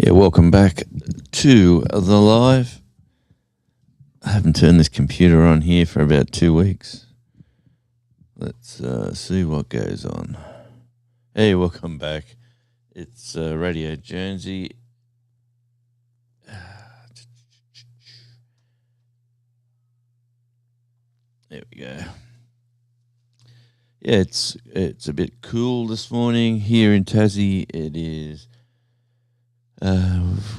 Yeah, welcome back to the live. I haven't turned this computer on here for about 2 weeks. Let's see what goes on. Hey, welcome back. It's Radio Jonesy. There we go. Yeah, it's a bit cool this morning here in Tassie. It is.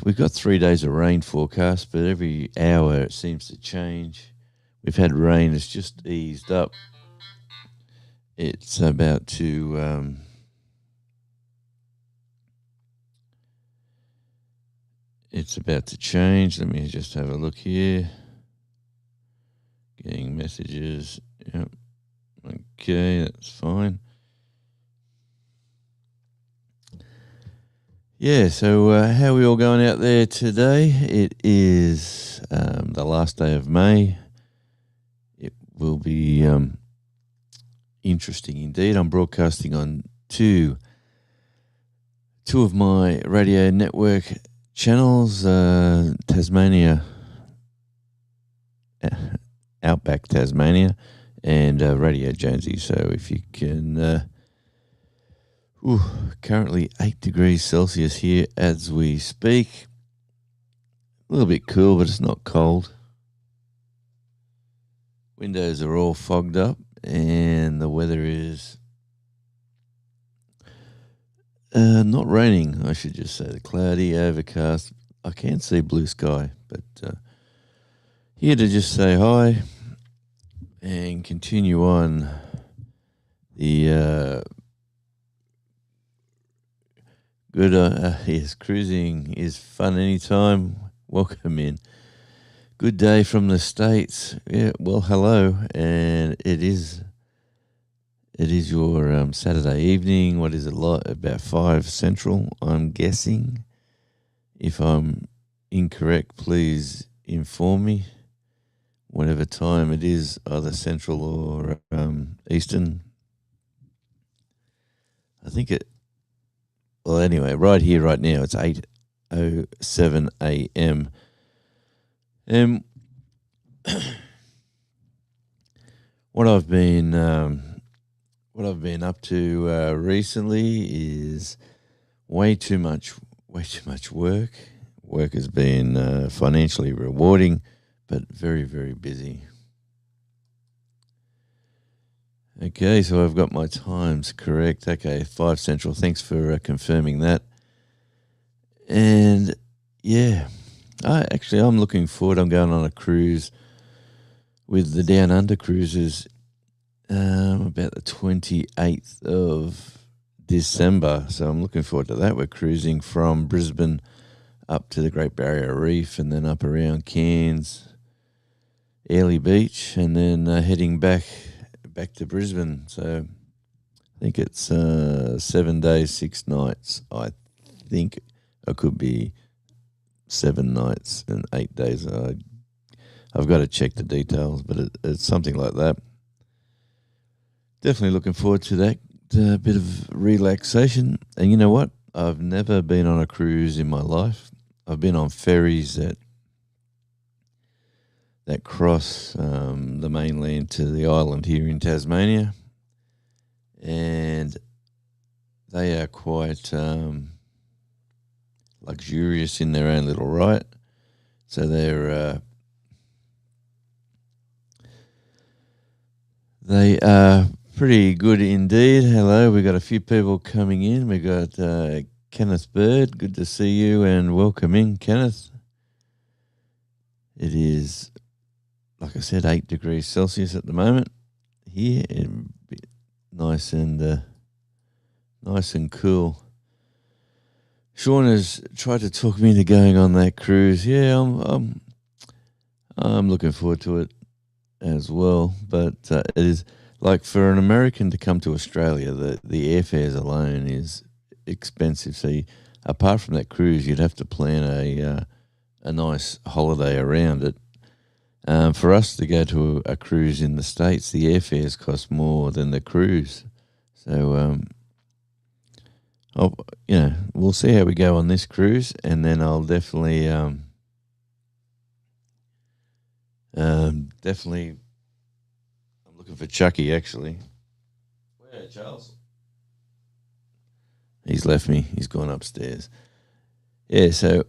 We've got 3 days of rain forecast, but every hour it seems to change. We've had rain; it's just eased up. It's about to. It's about to change. Let me just have a look here. Getting messages. Yep. Okay, that's fine. Yeah, so how are we all going out there today? It is the last day of May. It will be interesting indeed. I'm broadcasting on two of my radio network channels, Tasmania, Outback Tasmania, and Radio Jonesy. So if you can... currently 8 degrees Celsius here as we speak. A little bit cool, but it's not cold. Windows are all fogged up, and the weather is not raining, I should just say. Cloudy, overcast. I can see blue sky, but here to just say hi and continue on the... Good, yes, cruising is fun anytime. Welcome in. Good day from the States. Yeah, well, hello, and it is your Saturday evening. What is it like? About 5 Central, I'm guessing. If I'm incorrect, please inform me. Whatever time it is, either Central or Eastern. I think it... Well, anyway, right here, right now, it's 8:07 a.m. What I've been up to recently is way too much work. Work has been financially rewarding, but very, very busy. Okay, so I've got my times correct. Okay, 5 Central. Thanks for confirming that. And yeah, I'm looking forward. I'm going on a cruise with the Down Under Cruises about the 28th of December. So I'm looking forward to that. We're cruising from Brisbane up to the Great Barrier Reef and then up around Cairns, Airlie Beach, and then heading back to Brisbane. So I think it's 7 days, 6 nights. I think it could be 7 nights and 8 days. I've got to check the details, but it's something like that. Definitely looking forward to that bit of relaxation. And you know what? I've never been on a cruise in my life. I've been on ferries that cross the mainland to the island here in Tasmania, and they are quite luxurious in their own little right. So they are pretty good indeed. Hello, we got a few people coming in. We got Kenneth Bird. Good to see you and welcome in, Kenneth. It is, like I said, 8 degrees Celsius at the moment here, and nice and cool. Sean has tried to talk me into going on that cruise. Yeah, I'm looking forward to it as well. But it is like for an American to come to Australia, the airfares alone is expensive. So apart from that cruise, you'd have to plan a nice holiday around it. For us to go to a cruise in the States, the airfares cost more than the cruise. So I'll, we'll see how we go on this cruise, and then I'll definitely, definitely, I'm looking for Chucky actually. Where, Charles? He's left me. He's gone upstairs. Yeah, so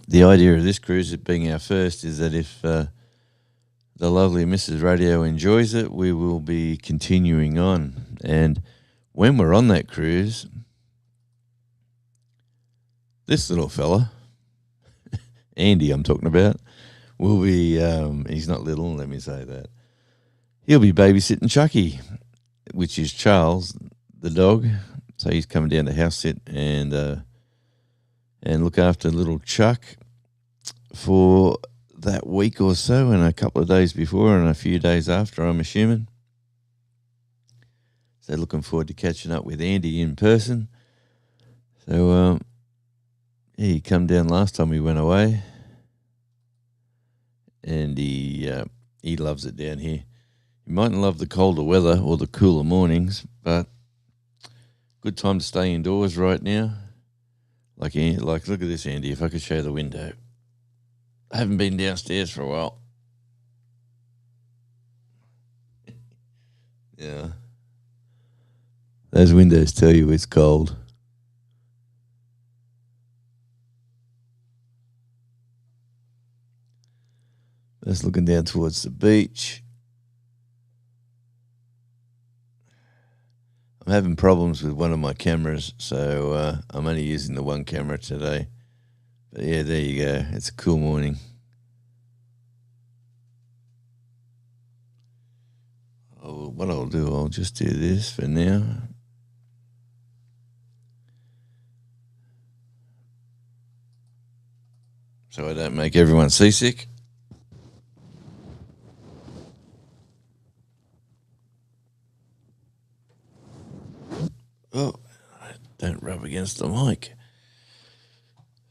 the idea of this cruise, it being our first, is that if the lovely Mrs. Radio enjoys it, we will be continuing on. And when we're on that cruise, this little fella, Andy, I'm talking about, will be, he's not little, let me say that. He'll be babysitting Chucky, which is Charles, the dog. So he's coming down to house sit and look after little Chuck for that week or so, and a couple of days before and a few days after, I'm assuming. So looking forward to catching up with Andy in person. So he come down last time we went away, and he loves it down here. He mightn't love the colder weather or the cooler mornings, but good time to stay indoors right now. Like look at this, Andy. If I could show the window, I haven't been downstairs for a while. Yeah, those windows tell you it's cold. Just looking down towards the beach. I'm having problems with one of my cameras, so I'm only using the one camera today. But yeah, there you go. It's a cool morning. What I'll do, I'll just do this for now. So I don't make everyone seasick. Oh, don't rub against the mic.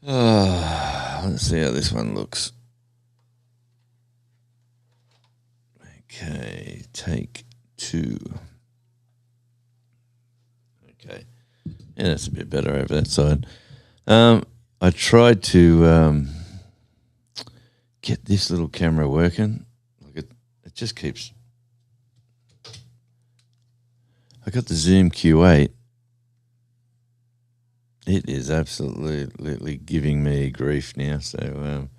Let's see how this one looks. Okay, take 2. Okay, yeah, that's a bit better over that side. I tried to get this little camera working. Like it just keeps. I got the Zoom Q8. It is absolutely giving me grief now. So,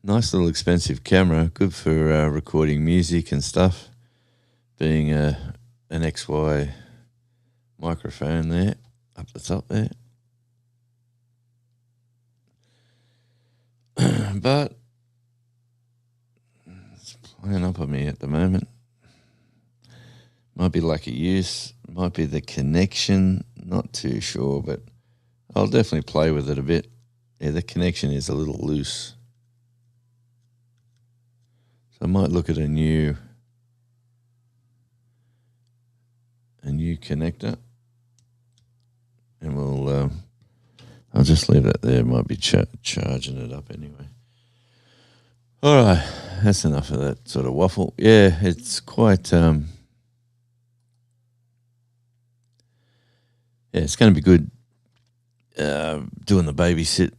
nice little expensive camera, good for recording music and stuff. Being an XY microphone there, up the top there. But it's playing up on me at the moment. Might be lucky use, might be the connection, not too sure, but I'll definitely play with it a bit. Yeah, the connection is a little loose. So I might look at a new connector, and I'll just leave that there. Might be charging it up anyway. All right, that's enough of that sort of waffle. Yeah, it's quite... Yeah, it's going to be good doing the babysit,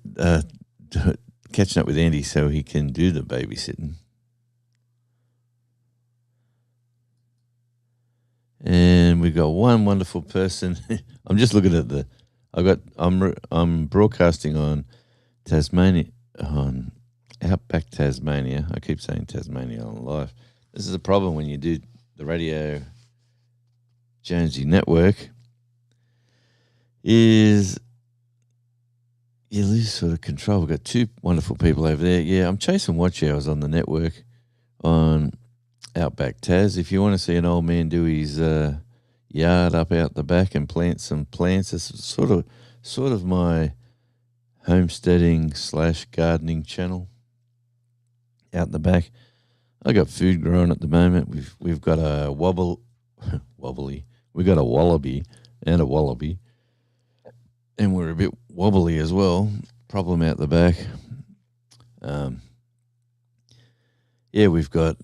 catching up with Andy so he can do the babysitting. And we've got one wonderful person. I'm just looking at I'm broadcasting on Tasmania, on Outback Tasmania. I keep saying Tasmania on live. This is a problem when you do the Radio Jonesy Network. Is you lose sort of control. We've got 2 wonderful people over there. Yeah, I'm chasing watch hours on the network on Outback Taz. If you want to see an old man do his yard up out the back and plant some plants, it's sort of my homesteading / gardening channel out the back. I got food growing at the moment. We've got a wobbly. We got a wallaby and a wallaby. And we're a bit wobbly as well. Problem out the back. Yeah, we've got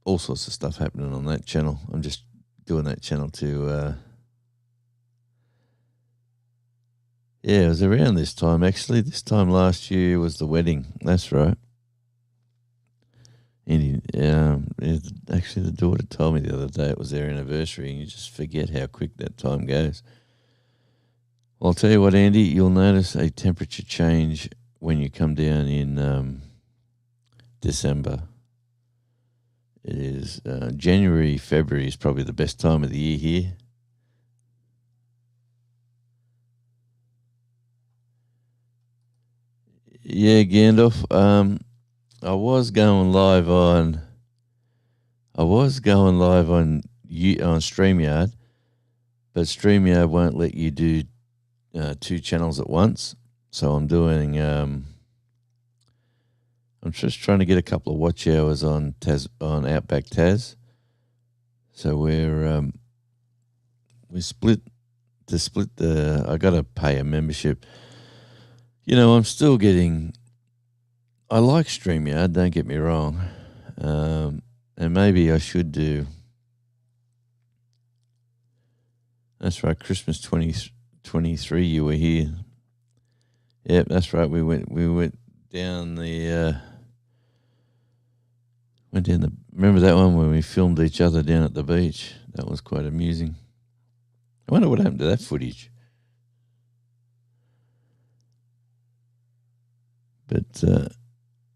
all sorts of stuff happening on that channel. I'm just doing that channel to Yeah, it was around this time, actually. This time last year was the wedding. That's right. Actually, the daughter told me the other day it was their anniversary, and you just forget how quick that time goes. Well, I'll tell you what, Andy, you'll notice a temperature change when you come down in December. It is January, February is probably the best time of the year here. Yeah, Gandalf. I was going live on. I was going live on Streamyard, but Streamyard won't let you do two channels at once. So I'm doing. I'm just trying to get a couple of watch hours on Outback Taz. So we split the. I got to pay a membership. I'm still getting. I like StreamYard. Don't get me wrong, and maybe I should do. That's right. Christmas 2023. You were here. Yep, that's right. We went down the. Remember that one when we filmed each other down at the beach? That was quite amusing. I wonder what happened to that footage. But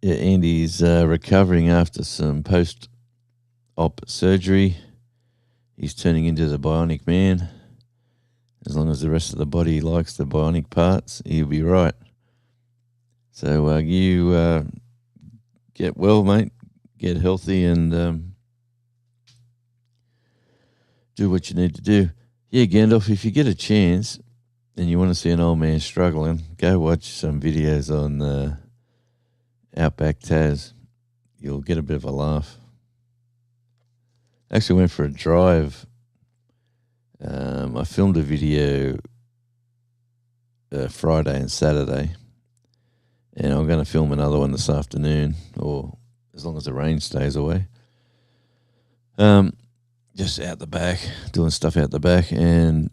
Andy's recovering after some post-op surgery. He's turning into the Bionic Man. As long as the rest of the body likes the bionic parts, he'll be right. So you get well, mate. Get healthy and do what you need to do. Yeah, Gandalf, if you get a chance and you want to see an old man struggling, go watch some videos on Outback Taz. You'll get a bit of a laugh. Actually went for a drive. I filmed a video Friday and Saturday, and I'm going to film another one this afternoon, or as long as the rain stays away. Just out the back, doing stuff out the back, and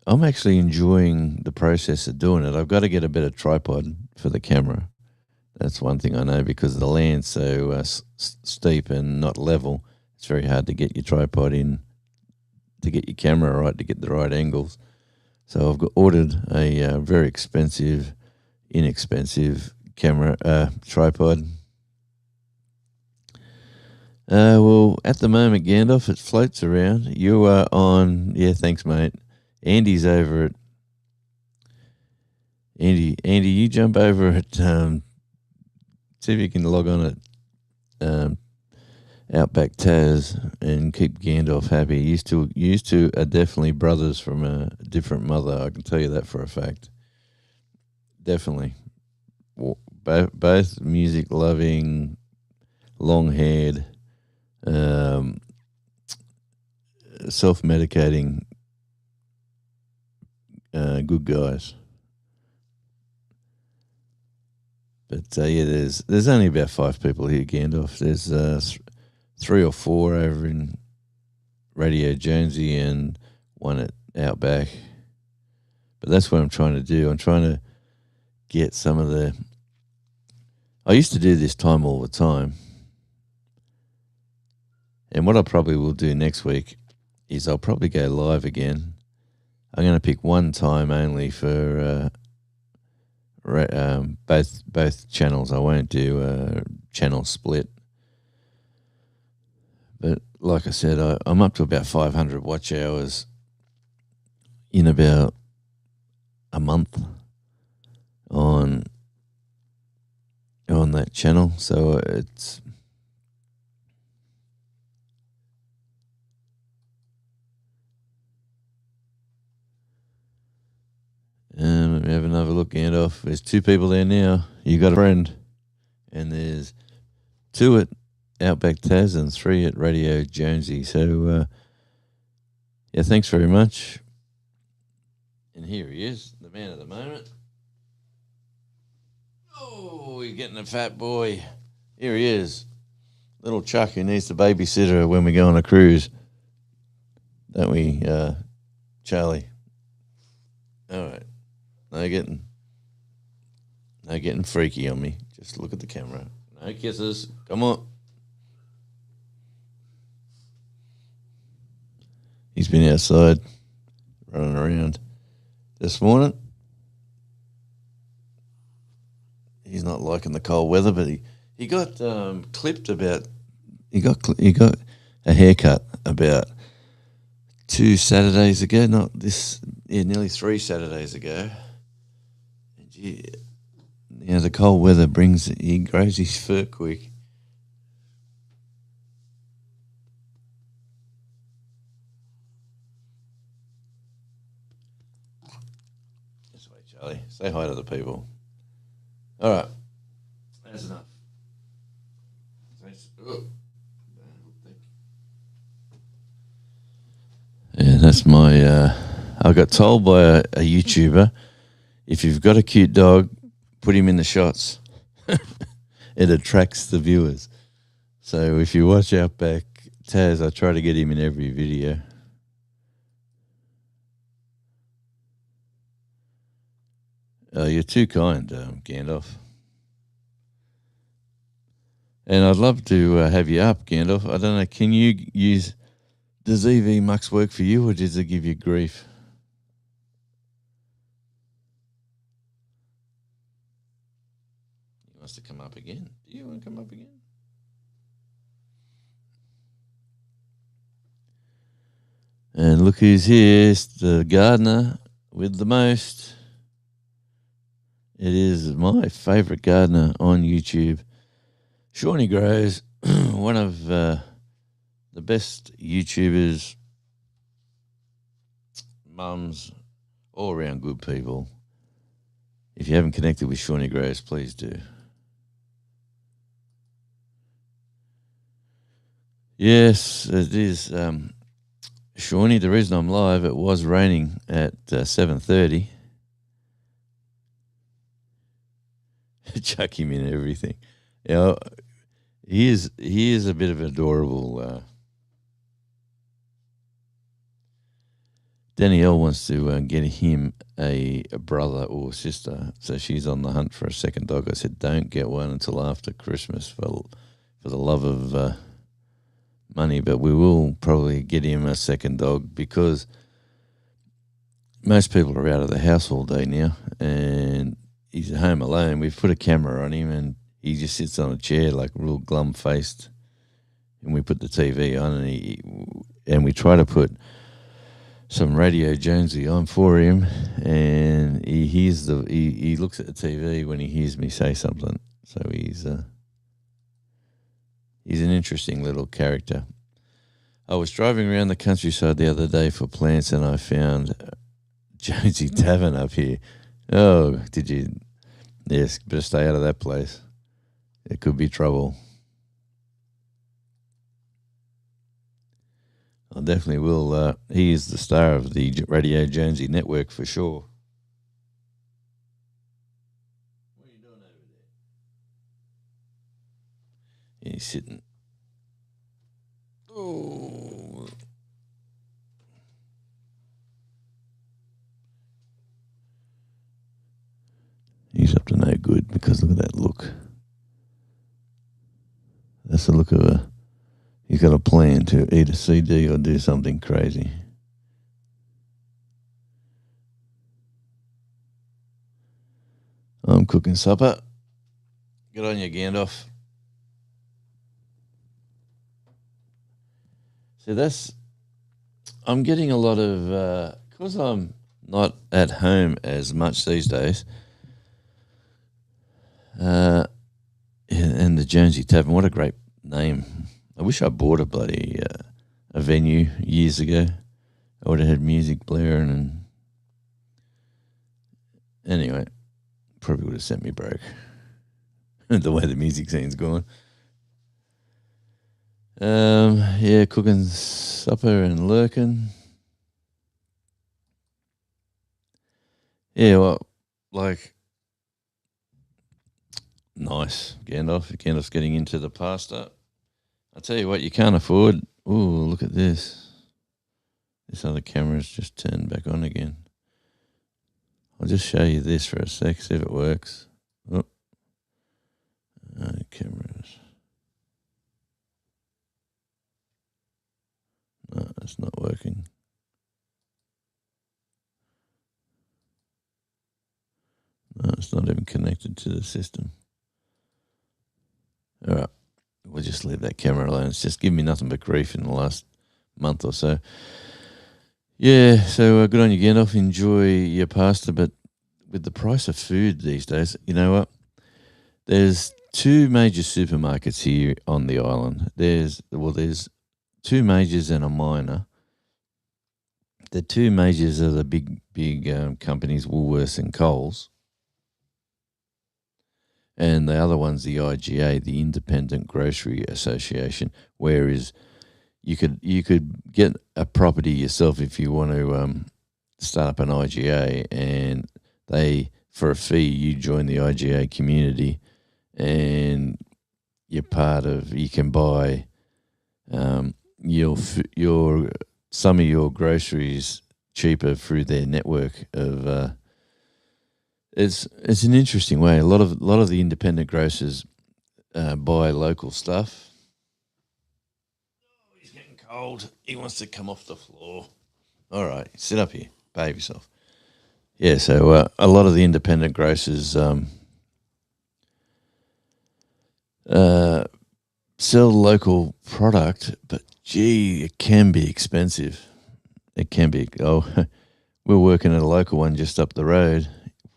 I'm actually enjoying the process of doing it. I've got to get a better tripod for the camera. That's one thing I know, because the land's so steep and not level. It's very hard to get your tripod in, to get your camera right, to get the right angles. So I've ordered a very inexpensive camera tripod. Well, at the moment, Gandalf, it floats around. You are on. Yeah, thanks, mate. Andy's over at. Andy, you jump over at. See if you can log on at Outback Taz and keep Gandalf happy. You two are definitely brothers from a different mother. I can tell you that for a fact. Definitely. Both music loving, long haired, self-medicating good guys. But yeah, there's only about 5 people here, Gandalf. There's 3 or 4 over in Radio Jonesy and one at Outback. But that's what I'm trying to do. I'm trying to get some of the. I used to do this time all the time. And what I probably will do next week is I'll probably go live again. I'm going to pick one time only for both channels. I won't do a channel split. But like I said, I'm up to about 500 watch hours in about a month on that channel. So it's. Let me have another look, Gandalf. There's 2 people there now. You got a friend. And there's 2 at Outback Taz and 3 at Radio Jonesy. So, yeah, thanks very much. And here he is, the man of the moment. Oh, you're getting a fat boy. Here he is. Little Chuck who needs the babysitter when we go on a cruise. Don't we, Charlie? All right. No getting freaky on me. Just look at the camera. No kisses. Come on. He's been outside running around this morning. He's not liking the cold weather, but he got clipped about. He got a haircut about 2 Saturdays ago. Not this, nearly 3 Saturdays ago. And the cold weather he grows his fur quick. This way, Charlie. Say hi to the people. All right. That's enough. Yeah, that's my. I got told by a YouTuber, if you've got a cute dog, put him in the shots. It attracts the viewers. So if you watch Outback Taz, I try to get him in every video. You're too kind, Gandalf. And I'd love to have you up, Gandalf. I don't know, can you use... Does EV Mux work for you, or does it give you grief? He wants to come up again. Do you want to come up again? And look who's here. It's the gardener with the most. It is my favourite gardener on YouTube. Shawnee Grows, one of the best YouTubers, mums, all around good people. If you haven't connected with Shawnee Grows, please do. Yes, it is. Shawnee, the reason I'm live, it was raining at 7:30. Chuck him in everything. You know, he is a bit of an adorable. Danielle wants to get him a brother or sister, so she's on the hunt for a second dog. I said, don't get one until after Christmas for the love of money, but we will probably get him a second dog because most people are out of the house all day now, and he's at home alone. We've put a camera on him, and he just sits on a chair like real glum-faced, and we put the TV on, and we try to put some Radio Jonesy on for him, and he looks at the TV when he hears me say something. So he's an interesting little character. I was driving around the countryside the other day for plants, and I found Jonesy Tavern up here. Oh, did you? Yes, better stay out of that place. It could be trouble. I definitely will. He is the star of the Radio Jonesy network for sure. What are you doing over there? He's sitting. Oh. He's up to no good because look at that look. That's the look of he's got a plan to eat a CD or do something crazy. I'm cooking supper. Good on you, Gandalf. So I'm getting a lot of, because I'm not at home as much these days, and the Jonesy Tavern, what a great name. I wish I bought a venue years ago. I would have had music blaring, and anyway, probably would have sent me broke. The way the music scene's gone. Yeah, cooking supper and lurking. Yeah, well, like, nice, Gandalf. Gandalf's getting into the pasta. I'll tell you what, you can't afford. Ooh, look at this. This other camera's just turned back on again. I'll just show you this for a sec, see if it works. Oh, cameras. No, it's not working. No, it's not even connected to the system. All right. We'll just leave that camera alone. It's just given me nothing but grief in the last month or so. Yeah, so good on you, Gandalf. Enjoy your pasta, but with the price of food these days, you know what? There's two major supermarkets here on the island. There's two majors and a minor. The two majors are the big companies, Woolworths and Coles. And the other one's the IGA, the Independent Grocery Association, whereas you could get a property yourself if you want to start up an IGA, and they, for a fee, you join the IGA community, and you're part of. You can buy your some of your groceries cheaper through their network of. It's an interesting way. A lot of the independent grocers buy local stuff. Oh, he's getting cold. He wants to come off the floor. All right, sit up here. Behave yourself. Yeah, so a lot of the independent grocers sell local product, but gee, it can be expensive. It can be. Oh, we're working at a local one just up the road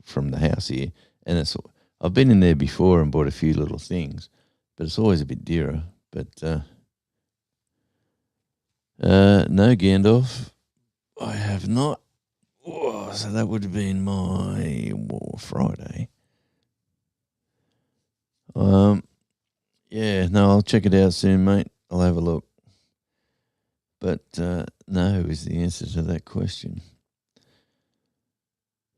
from the house here, and I've been in there before and bought a few little things, but it's always a bit dearer. But no, Gandalf, I have not. Oh, so that would have been my Friday. Yeah, no, I'll check it out soon, mate. I'll have a look. But no is the answer to that question.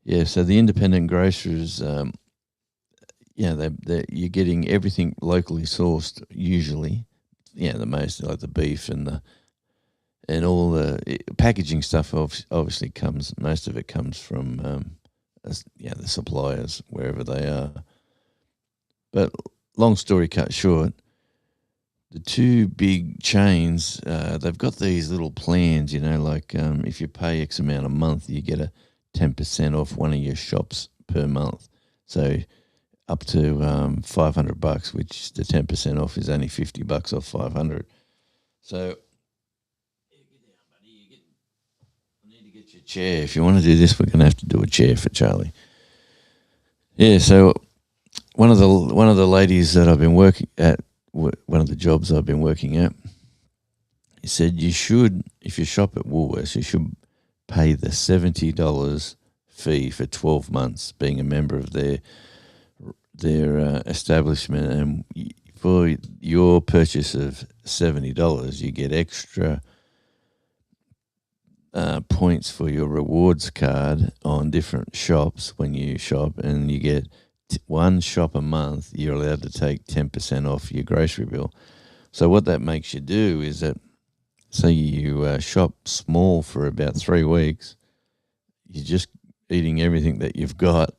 Yeah, so the independent grocers, you're getting everything locally sourced usually. Yeah, the most like the beef and all the packaging stuff obviously comes. Most of it comes from the suppliers wherever they are. But long story cut short, the two big chains, they've got these little plans, like if you pay X amount a month, you get a 10% off one of your shops per month. So up to $500, which the 10% off is only $50 off 500. So I need to get you a chair. If you want to do this, we're going to have to do a chair for Charlie. Yeah, so one of the ladies that I've been working at, one of the jobs I've been working at, he said you should, if you shop at Woolworths, you should pay the $70 fee for 12 months being a member of their establishment, and for your purchase of $70 you get extra points for your rewards card on different shops when you shop, and you get one shop a month. You're allowed to take 10% off your grocery bill. So what that makes you do is that, say you shop small for about 3 weeks, you're just eating everything that you've got,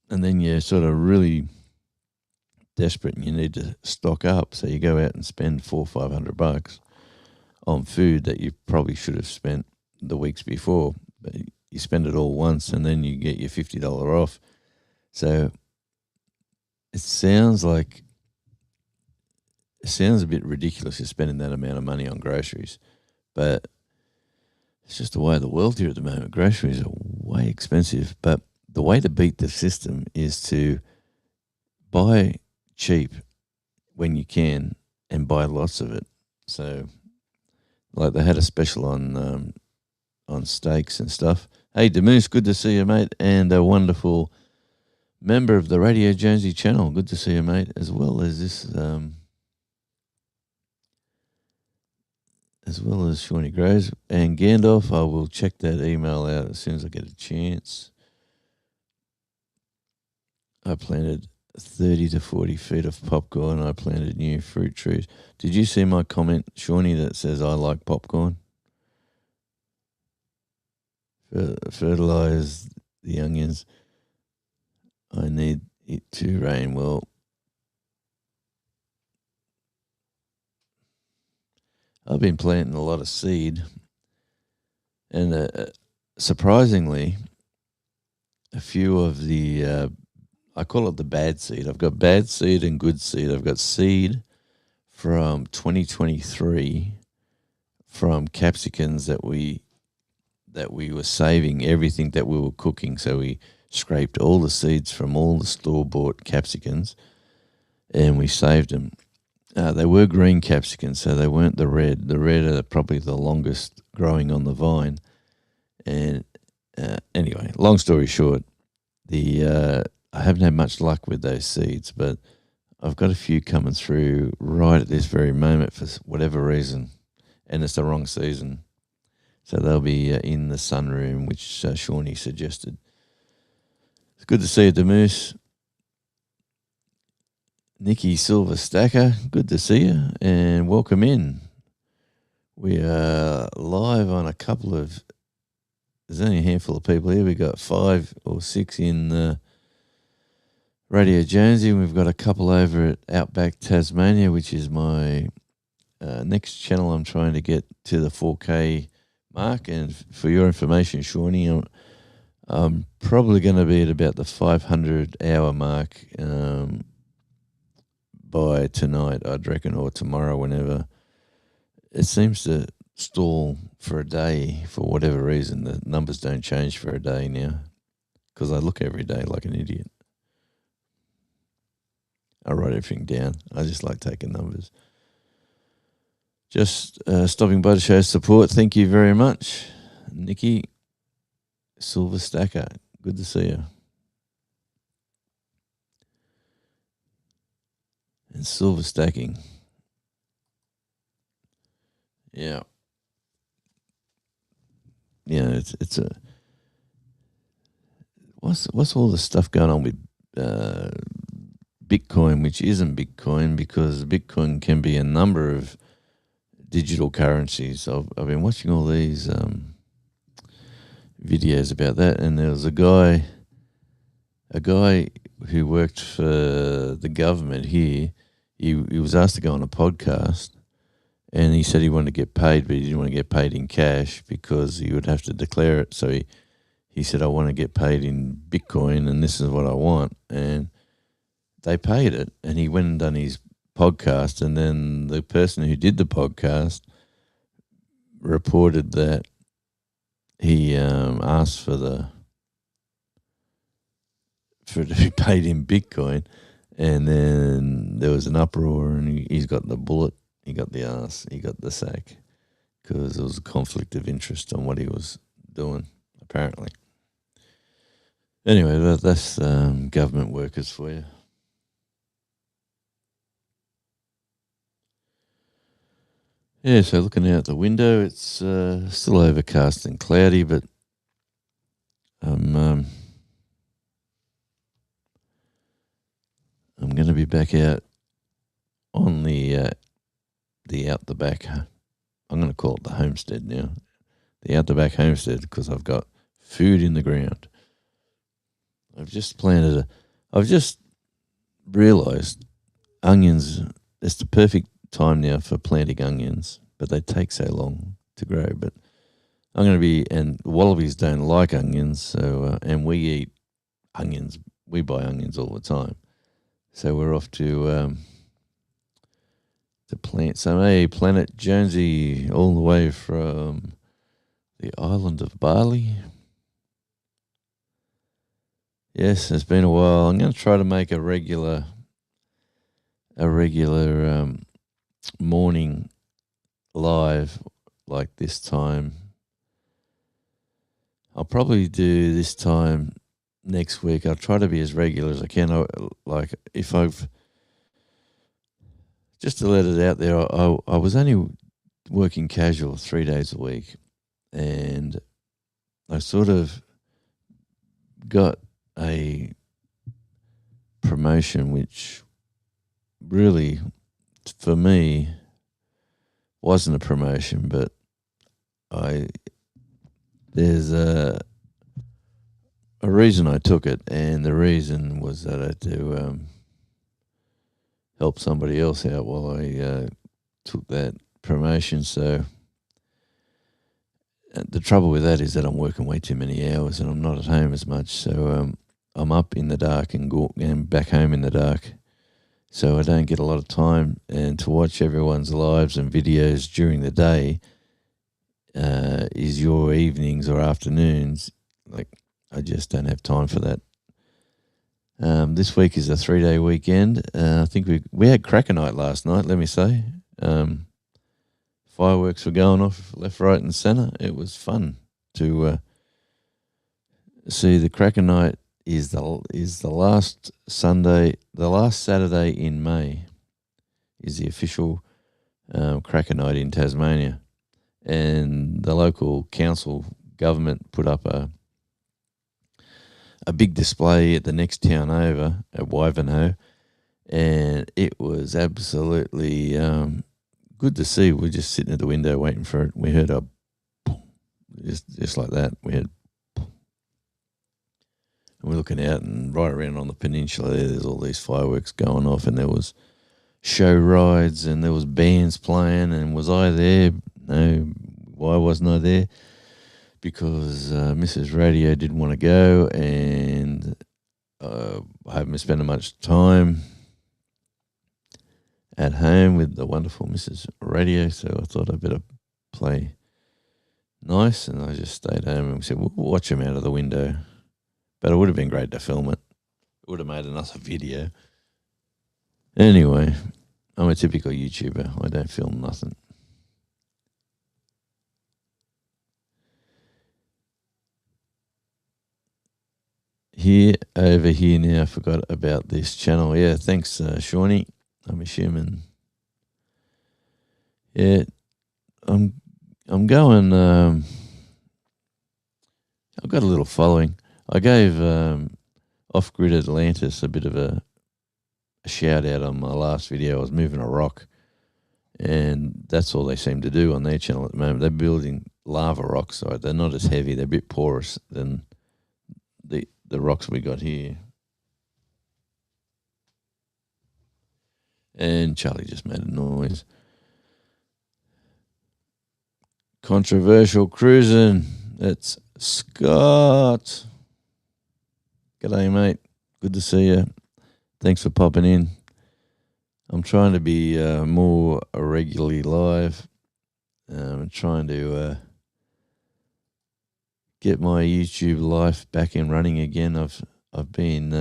and then you're sort of really desperate and you need to stock up. So you go out and spend $400-500 on food that you probably should have spent the weeks before, but you spend it all once and then you get your $50 off. So it sounds a bit ridiculous you're spending that amount of money on groceries, but it's just the way of the world here at the moment. Groceries are way expensive, but the way to beat the system is to buy cheap when you can and buy lots of it. So, like they had a special on steaks and stuff. Hey, Demoose, good to see you, mate, and a wonderful member of the Radio Jonesy channel. Good to see you, mate, as well as this, as well as Shawnee Grows. And Gandalf, I will check that email out as soon as I get a chance. I planted 30 to 40 feet of popcorn. I planted new fruit trees. Did you see my comment, Shawnee, that says I like popcorn? Fertilize the onions. I need it to rain. Well, I've been planting a lot of seed, and surprisingly, a few of the I call it the bad seed. I've got bad seed and good seed. I've got seed from 2023 from capsicums that we were saving everything that we were cooking. So we scraped all the seeds from all the store-bought capsicums and we saved them. They were green capsicums, so they weren't the red. The red are probably the longest growing on the vine. And anyway, long story short, I haven't had much luck with those seeds, but I've got a few coming through right at this very moment for whatever reason, and it's the wrong season. So they'll be in the sunroom, which Shawnee suggested. It's good to see you, Demoose. Nikki Silver Stacker, good to see you, and welcome in. We are live on a couple of, there's only a handful of people here. We've got 5 or 6 in Radio Jonesy, and we've got a couple over at Outback Tasmania, which is my next channel. I'm trying to get to the 4K mark, and for your information, Shawnee, I'm probably going to be at about the 500-hour mark by tonight, I'd reckon, or tomorrow, whenever. It seems to stall for a day for whatever reason. The numbers don't change for a day now because I look every day like an idiot. I write everything down. I just like taking numbers. Just stopping by to show support. Thank you very much, Nikki Silver Stacker. Good to see you. And silver stacking. Yeah. Yeah, it's a what's all the stuff going on with Bitcoin, which isn't Bitcoin, because Bitcoin can be a number of digital currencies. I've been watching all these videos about that, and there was a guy who worked for the government here. He was asked to go on a podcast, and he said he wanted to get paid, but he didn't want to get paid in cash because he would have to declare it. So he said, I want to get paid in Bitcoin, and this is what I want. And they paid it, and he went and done his podcast, and then the person who did the podcast reported that he asked for it to be paid in Bitcoin, and then there was an uproar, and he's got the bullet, he got the ass, he got the sack, because there was a conflict of interest on what he was doing, apparently. Anyway, that's government workers for you. Yeah, so looking out the window, it's still overcast and cloudy, but I'm going to be back out on the out the back. I'm going to call it the homestead now, the out the back homestead, because I've got food in the ground. I've just realised onions. It's the perfect time now for planting onions, but they take so long to grow. But I'm going to be, and wallabies don't like onions, so and we eat onions. We buy onions all the time, so we're off to plant some. Hey, Planet Jonesy, all the way from the island of Bali. Yes, it's been a while. I'm going to try to make a regular morning live like this time. I'll probably do this time next week. I'll try to be as regular as I can. If I've just to let it out there, I was only working casual 3 days a week, and I sort of got a promotion which really, for me, wasn't a promotion, but there's a a reason I took it, and the reason was that I had to help somebody else out while I took that promotion. So the trouble with that is that I'm working way too many hours and I'm not at home as much. So I'm up in the dark and back home in the dark. So I don't get a lot of time, and to watch everyone's lives and videos during the day is your evenings or afternoons. Like, I just don't have time for that. This week is a 3-day weekend. I think we had cracker night last night, let me say. Fireworks were going off left, right and centre. It was fun to see. The cracker night is the last Saturday in May is the official cracker night in Tasmania. And the local council government put up a big display at the next town over at Wivenhoe, and it was absolutely good to see. We're just sitting at the window waiting for it. We heard a just like that. We had, and we're looking out, and right around on the peninsula there's all these fireworks going off, and there was show rides, and there was bands playing. And was I there? No. Why wasn't I there? Because Mrs. Radio didn't want to go, and I haven't been spending much time at home with the wonderful Mrs. Radio, so I thought I'd better play nice, and I just stayed home and said, we'll watch them out of the window. But it would have been great to film it. It would have made another video. Anyway, I'm a typical YouTuber. I don't film nothing. Over here now, I forgot about this channel. Yeah, thanks, Shawnee. I'm assuming. Yeah, I'm going. I've got a little following. I gave Off Grid Atlantis a bit of a shout out on my last video. I was moving a rock, and that's all they seem to do on their channel at the moment. They're building lava rocks, so they're not as heavy. They're a bit porous than the rocks we got here. And Charlie just made a noise. Controversial cruising. That's Scott. G'day, mate. Good to see you. Thanks for popping in. I'm trying to be more regularly live. I'm trying to get my YouTube life back in running again. I've been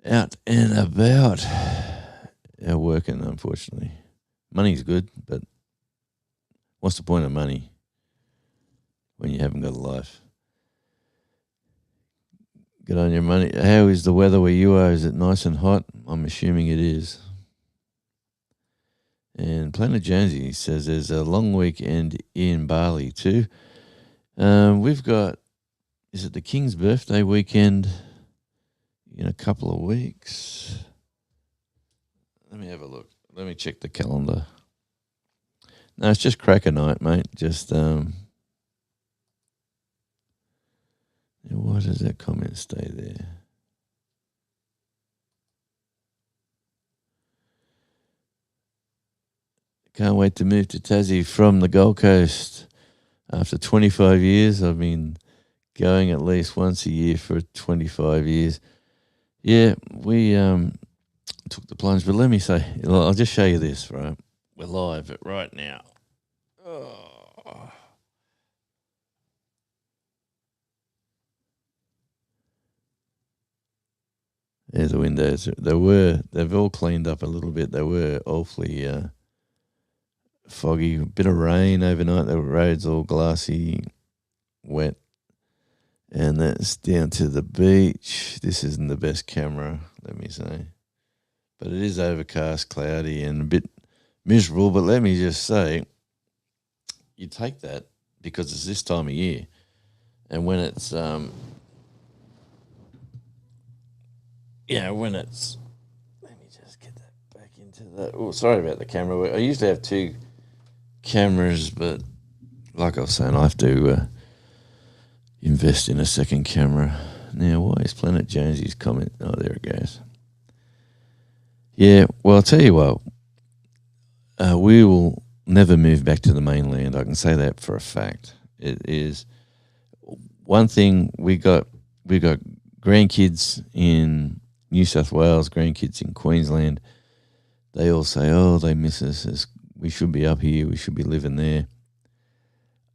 out and about working, unfortunately. Money's good, but what's the point of money when you haven't got a life? Good on your money. How is the weather where you are? Is it nice and hot? I'm assuming it is. And Planet Jonesy says there's a long weekend in Bali too. We've got, is it the King's birthday weekend in a couple of weeks? Let me have a look. Let me check the calendar. No, it's just cracker night, mate. Just why does that comment stay there? Can't wait to move to Tassie from the Gold Coast. After 25 years, I've been going at least once a year for 25 years. Yeah, we took the plunge, but let me say, I'll just show you this, right? We're live right now. Oh. There's the windows. They've all cleaned up a little bit. They were awfully foggy, a bit of rain overnight. The road's all glassy, wet, and that's down to the beach. This isn't the best camera, let me say, but it is overcast, cloudy, and a bit miserable. But let me just say, you take that because it's this time of year, and when it's when it's, let me just get that back into that. Oh, sorry about the camera. I usually have two cameras, but like I was saying, I have to invest in a second camera. Now, why is Planet Jonesy's comment? Oh, there it goes. Yeah, well, I'll tell you what. We will never move back to the mainland. I can say that for a fact. It is one thing we got grandkids in New South Wales, grandkids in Queensland. They all say, "Oh, they miss us. We should be up here. We should be living there."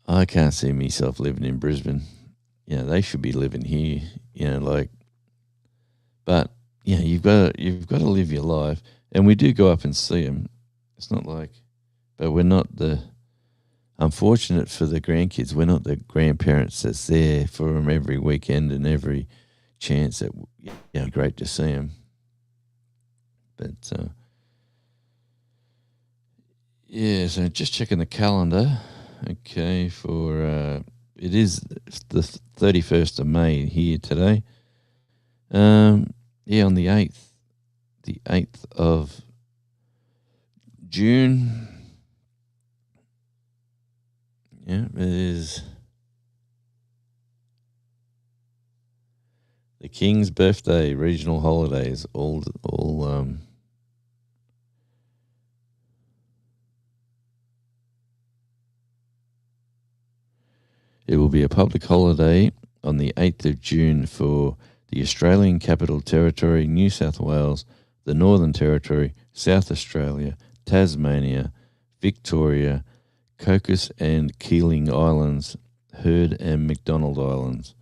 I can't see myself living in Brisbane. They should be living here. But you've got to live your life, and we do go up and see them. It's not like, but we're not the. Unfortunate for the grandkids, we're not the grandparents that's there for them every weekend and every chance that great to see them. But so just checking the calendar. Okay, for it is the 31st of May here today. On the 8th of June. Yeah, it is the King's birthday, regional holidays, all it will be a public holiday on the 8th of June for the Australian Capital Territory, New South Wales, the Northern Territory, South Australia, Tasmania, Victoria, Cocos and Keeling Islands, Heard and McDonald Islands.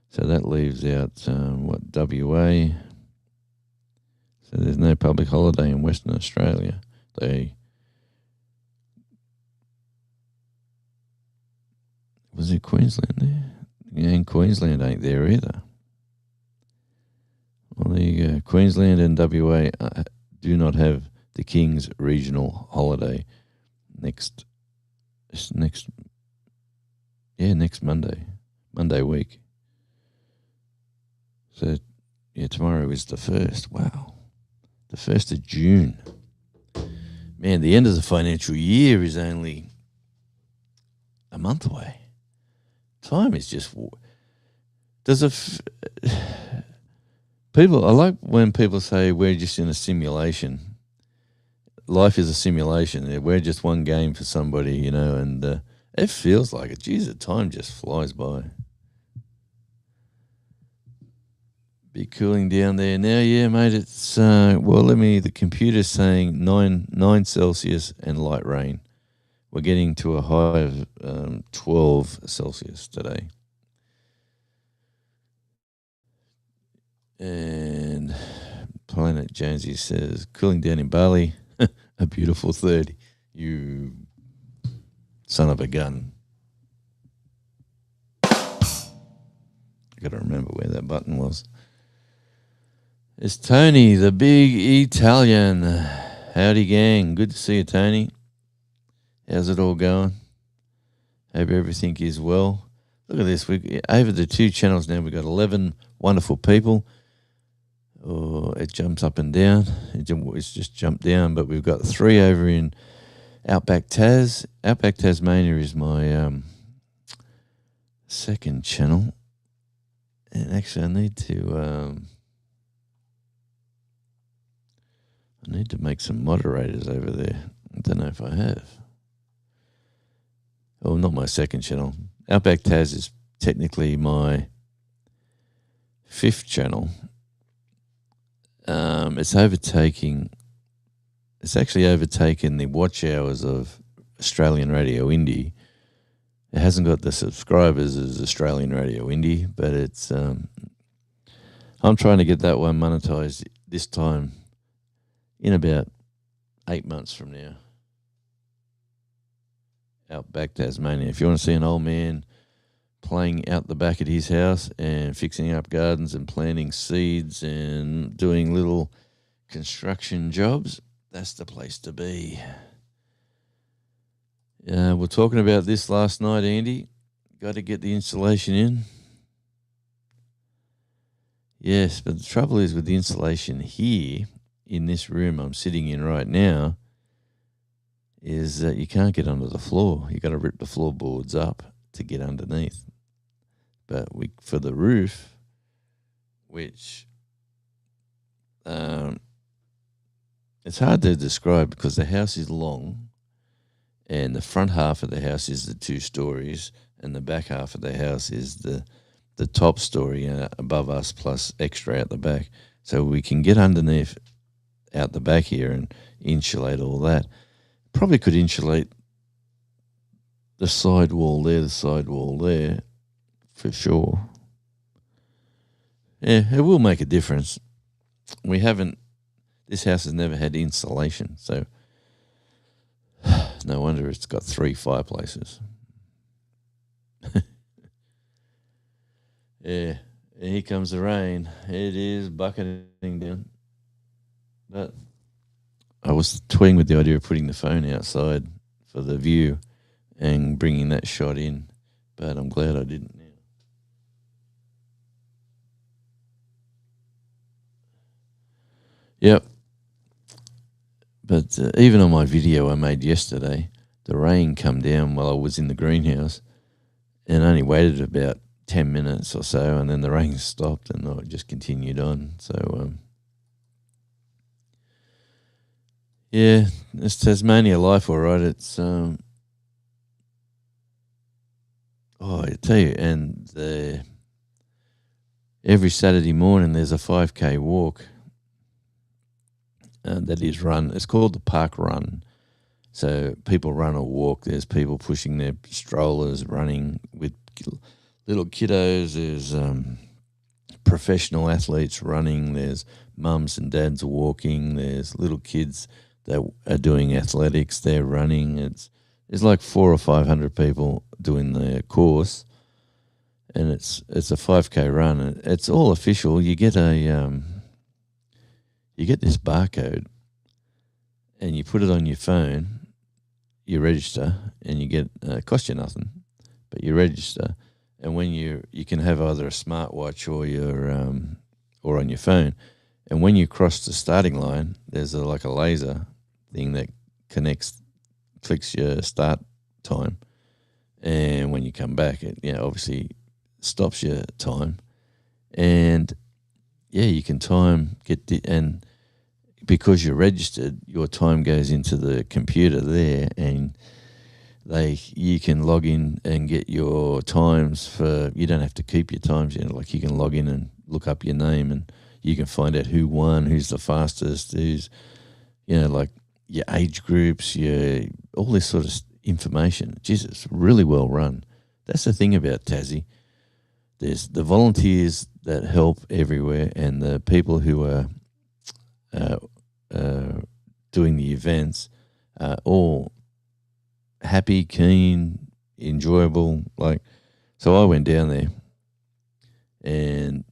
So that leaves out, WA. So there's no public holiday in Western Australia. Was it Queensland there? Yeah, and Queensland ain't there either. Well, there you go. Queensland and WA do not have the King's regional holiday next Monday week. So, tomorrow is the 1st. Wow. The 1st of June. Man, the end of the financial year is only a month away. Time is just... I like when people say we're just in a simulation. Life is a simulation. We're just one game for somebody, and it feels like it. Geez, the time just flies by. Be cooling down there now, mate. It's the computer's saying 9 Celsius and light rain. We're getting to a high of 12 Celsius today. And Planet Jonesy says cooling down in Bali, a beautiful 30. You son of a gun. I got to remember where that button was. It's Tony, the big Italian. Howdy, gang. Good to see you, Tony. How's it all going? Hope everything is well. Look at this. Over the 2 channels now, we've got 11 wonderful people. Oh, it jumps up and down. It's just jumped down, but we've got 3 over in Outback Tas. Outback Tasmania is my second channel. And actually, I need to make some moderators over there. I don't know if I have. Oh, not my second channel. Outback Tas is technically my 5th channel. It's actually overtaken the watch hours of Australian Radio Indie. It hasn't got the subscribers as Australian Radio Indie, but it's I'm trying to get that one monetized this time in about 8 months from now. Outback Tasmania. If you want to see an old man playing out the back at his house and fixing up gardens and planting seeds and doing little construction jobs, that's the place to be. We're talking about this last night, Andy. Got to get the insulation in. Yes, but the trouble is with the insulation here in this room I'm sitting in right now is that you can't get under the floor. You got to rip the floorboards up to get underneath. but for the roof, which it's hard to describe because the house is long, and the front half of the house is the 2 stories, and the back half of the house is the top story above us plus extra out the back. So we can get underneath out the back here and insulate all that. Probably could insulate the side wall there, for sure. Yeah, it will make a difference. This house has never had insulation, so no wonder it's got 3 fireplaces. Yeah, here comes the rain. It is bucketing down. But I was toying with the idea of putting the phone outside for the view and bringing that shot in, but I'm glad I didn't now. Yep. But even on my video I made yesterday, the rain come down while I was in the greenhouse and only waited about 10 minutes or so, and then the rain stopped and I just continued on. So, yeah, it's Tasmania life, all right. It's, I tell you, and every Saturday morning there's a 5K walk that is run. It's called the Park Run. So people run or walk. There's people pushing their strollers, running with little kiddos. There's professional athletes running. There's mums and dads walking. There's little kids that are doing athletics. They're running. It's like 400 or 500 people doing the course, and it's a 5K run. It's all official. You get this barcode, and you put it on your phone. You register, and you get it costs you nothing, but you register. And when you can have either a smartwatch or or on your phone. And when you cross the starting line, there's like a laser thing that clicks your start time. And when you come back, it obviously stops your time. And yeah, you can and because you're registered, your time goes into the computer there, and you can log in and get your times you don't have to keep your times, like you can log in and look up your name, and you can find out who won, who's the fastest, who's, like your age groups, all this sort of information. Jesus, really well run. That's the thing about Tassie. There's the volunteers that help everywhere, and the people who are doing the events are all happy, keen, enjoyable. So I went down there and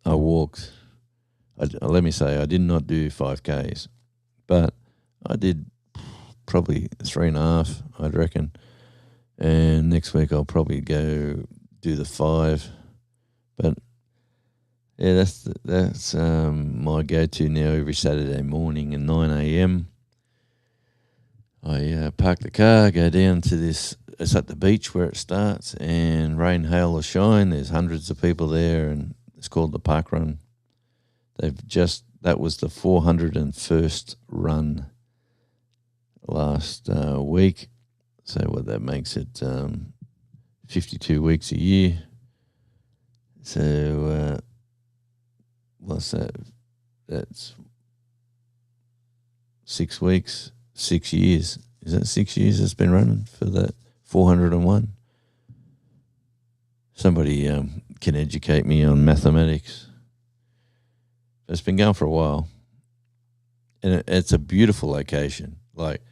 I walked. Let me say, I did not do 5Ks, but I did probably 3.5, I'd reckon. And next week I'll probably go do the 5. But yeah, that's my go-to now every Saturday morning at 9 a.m. I park the car, go down to this. It's at the beach where it starts, and rain, hail, or shine, there's hundreds of people there, and it's called the Park Run. That was the 401st run last week. So what that makes it 52 weeks a year. So what's that? That's 6 weeks, 6 years. Is that 6 years it's been running for that 401? Somebody can educate me on mathematics. It's been going for a while, and it's a beautiful location. Like,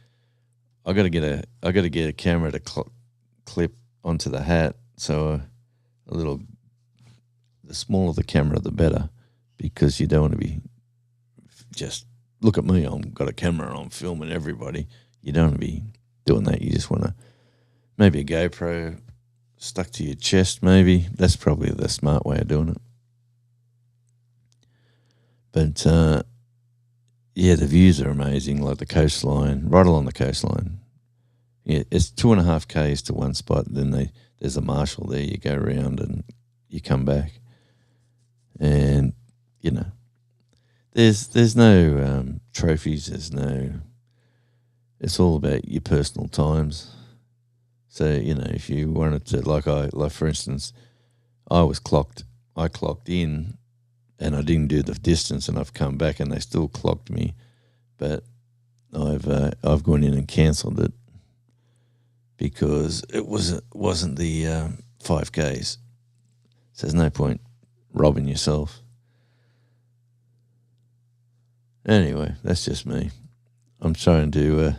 I got to get a camera to clip onto the hat. So the smaller the camera, the better, because you don't want to be just look at me. I've got a camera and I'm filming everybody. You don't want to be doing that. You just want to maybe a GoPro stuck to your chest. Maybe that's probably the smart way of doing it. But yeah, the views are amazing, like the coastline, right along the coastline. Yeah, it's 2.5 Ks to one spot. Then there's a marshal there. You go around and you come back, and you know, there's no trophies. There's no. It's all about your personal times. So if you wanted to, like for instance, I clocked in, and I didn't do the distance, and I've come back, and they still clocked me, but I've gone in and cancelled it because it wasn't the 5Ks. So there's no point robbing yourself. Anyway, that's just me. I'm trying to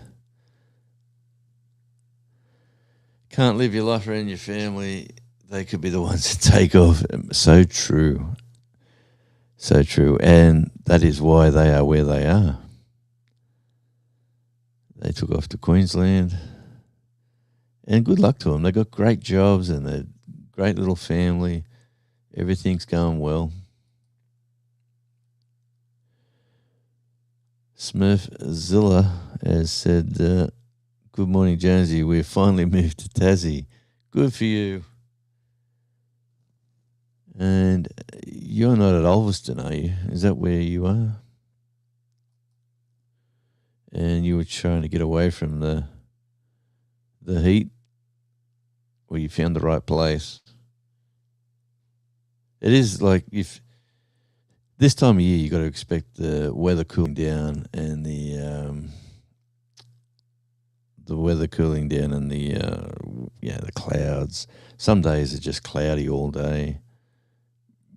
can't live your life around your family. They could be the ones that take off. So true. So true. And that is why they are where they are. They took off to Queensland. And good luck to them. They got great jobs and they're great little family. Everything's going well. Smurfzilla has said, good morning, Jonesy. We've finally moved to Tassie. Good for you. And you're not at Ulverston, are you? Is that where you are? And you were trying to get away from the heat, or you found the right place? It is like if this time of year you got to expect the weather cooling down and the weather cooling down and the clouds. Some days are just cloudy all day,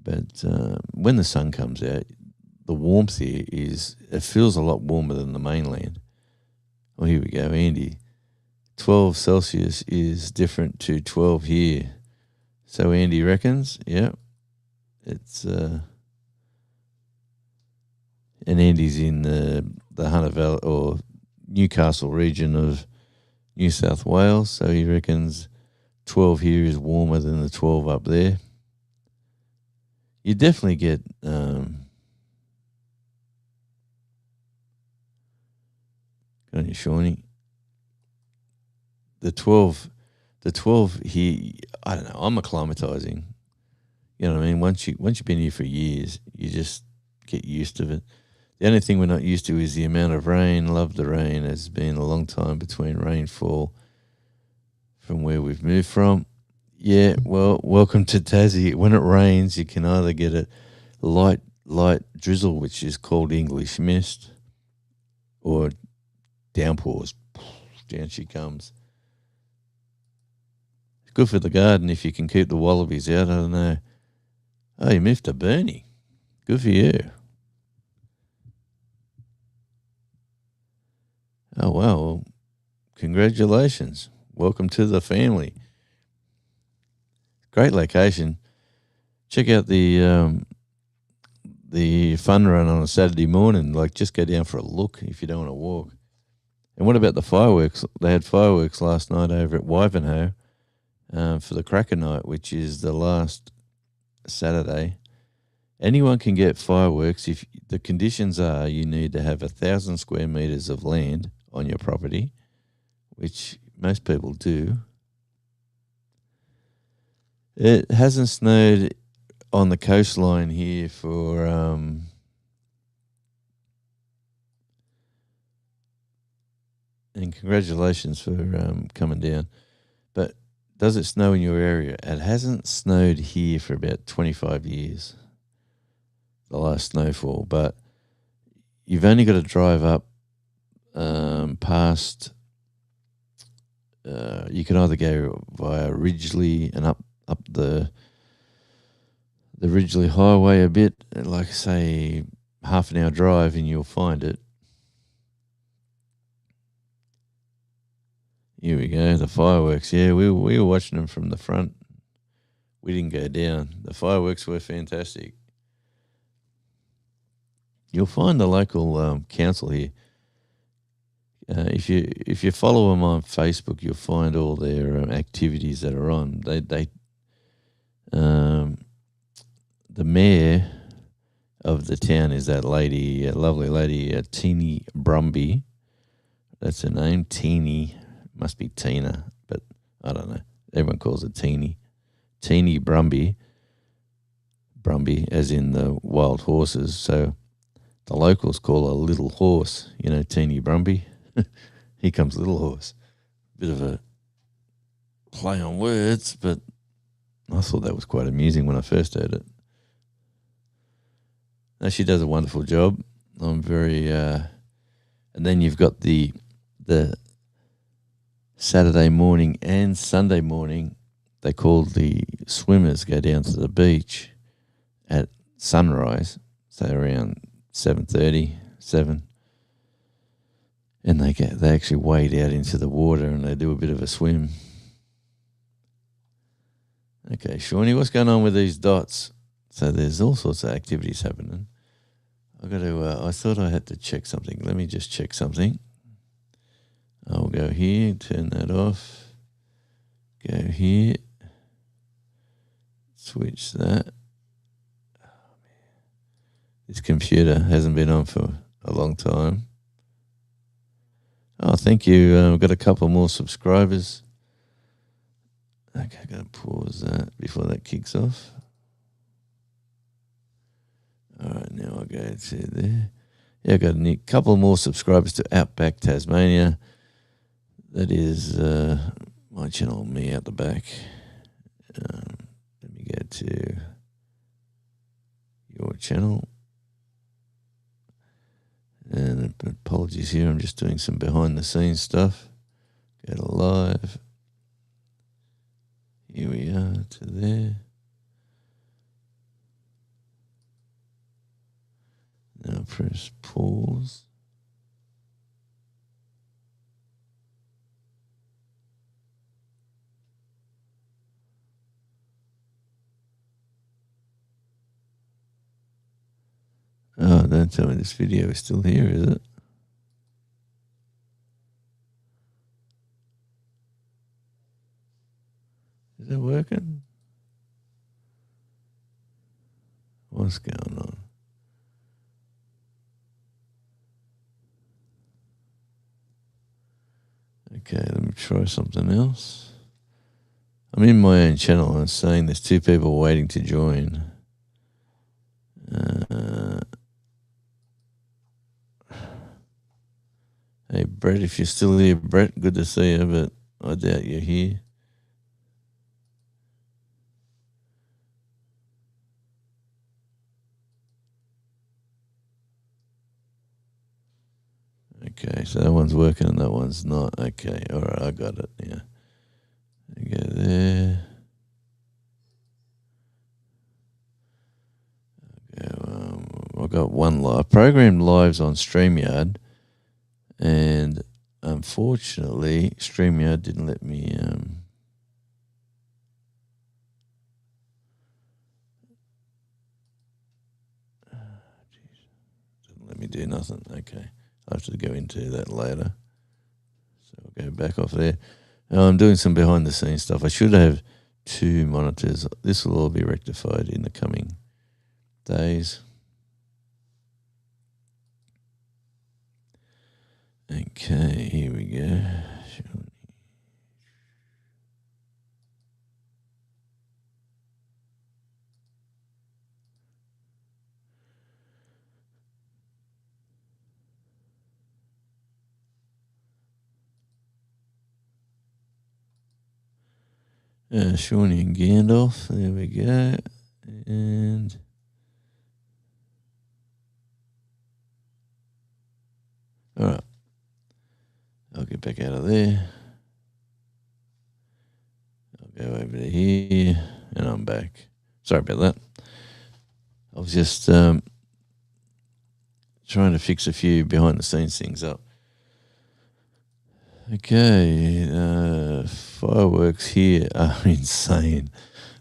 but when the sun comes out, the warmth here it feels a lot warmer than the mainland. Oh, here we go, Andy. 12 Celsius is different to 12 here. So Andy reckons, yeah, it's and Andy's in the Hunter Valley or Newcastle region of New South Wales, so he reckons 12 here is warmer than the 12 up there. You definitely get Good on you, Shawnee. The 12 here, I don't know, I'm acclimatizing. You know what I mean? Once you've been here for years, you just get used to it. The only thing we're not used to is the amount of rain. Love the rain. It's been a long time between rainfall from where we've moved from. Yeah, well, welcome to Tassie. When it rains, you can either get a light drizzle, which is called English mist, or downpours. Down she comes. It's good for the garden if you can keep the wallabies out. I don't know. Oh, you moved to Burnie. Good for you. Oh, wow. Well, congratulations. Welcome to the family. Great location. Check out the fun run on a Saturday morning. Like, just go down for a look if you don't want to walk. And what about the fireworks? They had fireworks last night over at Wivenhoe for the Cracker Night, which is the last Saturday. Anyone can get fireworks if the conditions are you need to have 1,000 square meters of land on your property, which most people do. It hasn't snowed on the coastline here for and congratulations for coming down. But does it snow in your area? It hasn't snowed here for about 25 years, the last snowfall. But you've only got to drive up past, you can either go via Ridgely and up the Ridgely Highway a bit, like say half an hour drive, and you'll find it. Here we go, the fireworks. Yeah, we were watching them from the front. We didn't go down. The fireworks were fantastic. You'll find the local council here. If you follow them on Facebook, you'll find all their activities that are on. The mayor of the town is that lady, a lovely lady, Teeny Brumby. That's her name, Teeny. Must be Tina, but I don't know. Everyone calls it Teeny. Teeny Brumby. Brumby, as in the wild horses. So the locals call a little horse, Teeny Brumby. Here comes little horse. Bit of a play on words, but I thought that was quite amusing when I first heard it. No, she does a wonderful job. I'm very, and then you've got the Saturday morning and Sunday morning. They call the swimmers go down to the beach at sunrise, so around 7:30, 7, and they actually wade out into the water and they do a bit of a swim. Okay, Shawnee, what's going on with these dots? So there's all sorts of activities happening. I thought I had to check something. Let me just check something. I'll go here, turn that off. Go here. Switch that. Oh, man. This computer hasn't been on for a long time. Oh, thank you. We've got a couple more subscribers. Okay, I'm going to pause that before that kicks off. All right, now I'll go to there. Yeah, I've got a couple more subscribers to Outback Tasmania. That is my channel, me out the back. Let me go to your channel. And apologies here, I'm just doing some behind the scenes stuff. Go to live. Here we are to there. Now press pause. Oh, don't tell me this video is still here, is it? Is it working? What's going on? Okay, let me try something else. I'm in my own channel and it's saying there's 2 people waiting to join. Hey, Brett, if you're still here, Brett, good to see you, but I doubt you're here. Okay, so that one's working and that one's not. Okay, all right, I got it. Yeah. Go there. I've got one live. Programmed lives on StreamYard, and unfortunately, StreamYard didn't let me. Didn't let me do nothing. Okay. I'll have to go into that later. So I'll go back off there. I'm doing some behind the scenes stuff. I should have 2 monitors. This will all be rectified in the coming days. Okay, here we go. Shawnee and Gandalf. There we go. And all right. I'll get back out of there. I'll go over to here and I'm back. Sorry about that. I was just trying to fix a few behind the scenes things up. Okay, fireworks here are insane,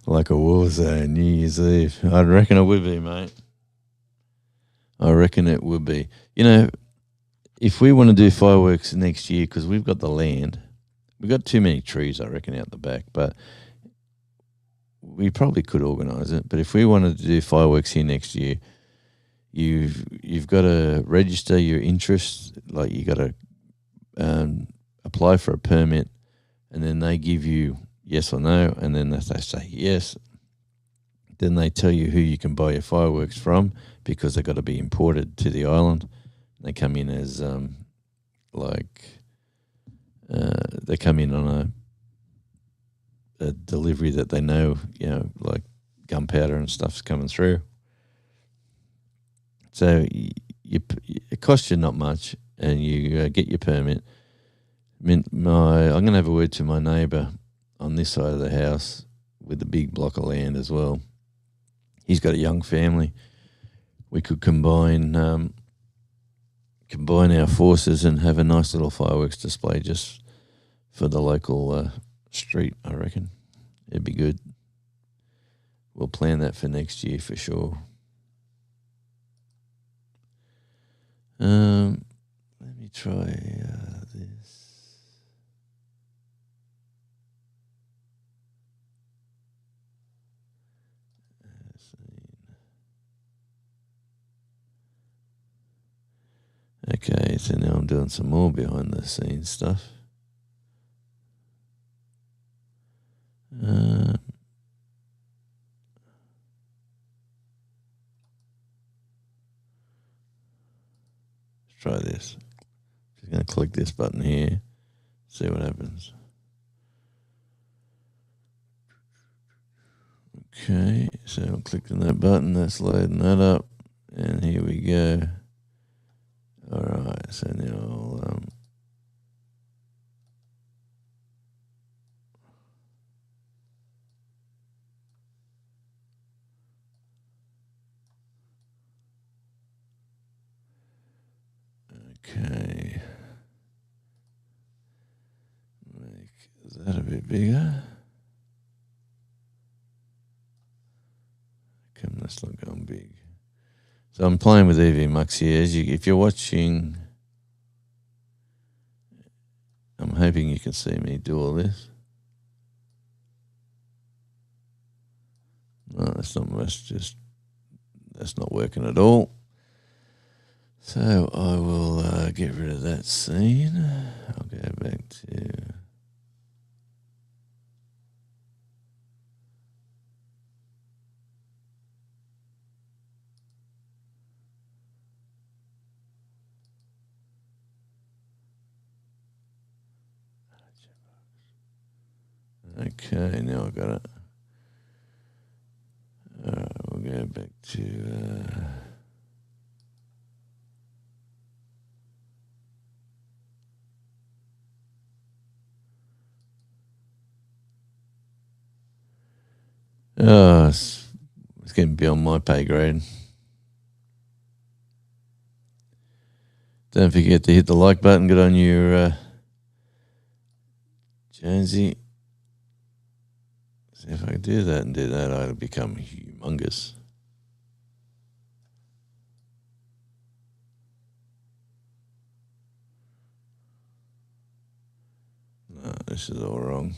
like a war zone, New Year's Eve. I reckon it would be, mate. I reckon it would be. If we want to do fireworks next year, because we've got the land, we've got too many trees, I reckon, out the back, but we probably could organise it. But if we wanted to do fireworks here next year, you've got to register your interest, like you got to apply for a permit, and then they give you yes or no, and then if they say yes, then they tell you who you can buy your fireworks from because they've got to be imported to the island. They come in as they come in on a delivery that they know, like gunpowder and stuff's coming through. So it costs you not much, and you get your permit. I'm going to have a word to my neighbour on this side of the house with the big block of land as well. He's got a young family. We could combine our forces and have a nice little fireworks display just for the local street, I reckon. It'd be good. We'll plan that for next year for sure. Let me try this. Okay, so now I'm doing some more behind the scenes stuff. Let's try this. Just going to click this button here, see what happens. Okay, so I'm clicking that button, that's loading that up, and here we go. All right, so now I'll okay, make that a bit bigger. Come, that's not going big. So I'm playing with EV Mux here. If you're watching, I'm hoping you can see me do all this. No, that's not working at all. So I will get rid of that scene. I'll go back to... Okay, now I've got it. We'll go back to... it's getting beyond my pay grade. Don't forget to hit the like button. Good on you, Jonesy. See if I can do that and do that, I'll become humongous. No, this is all wrong.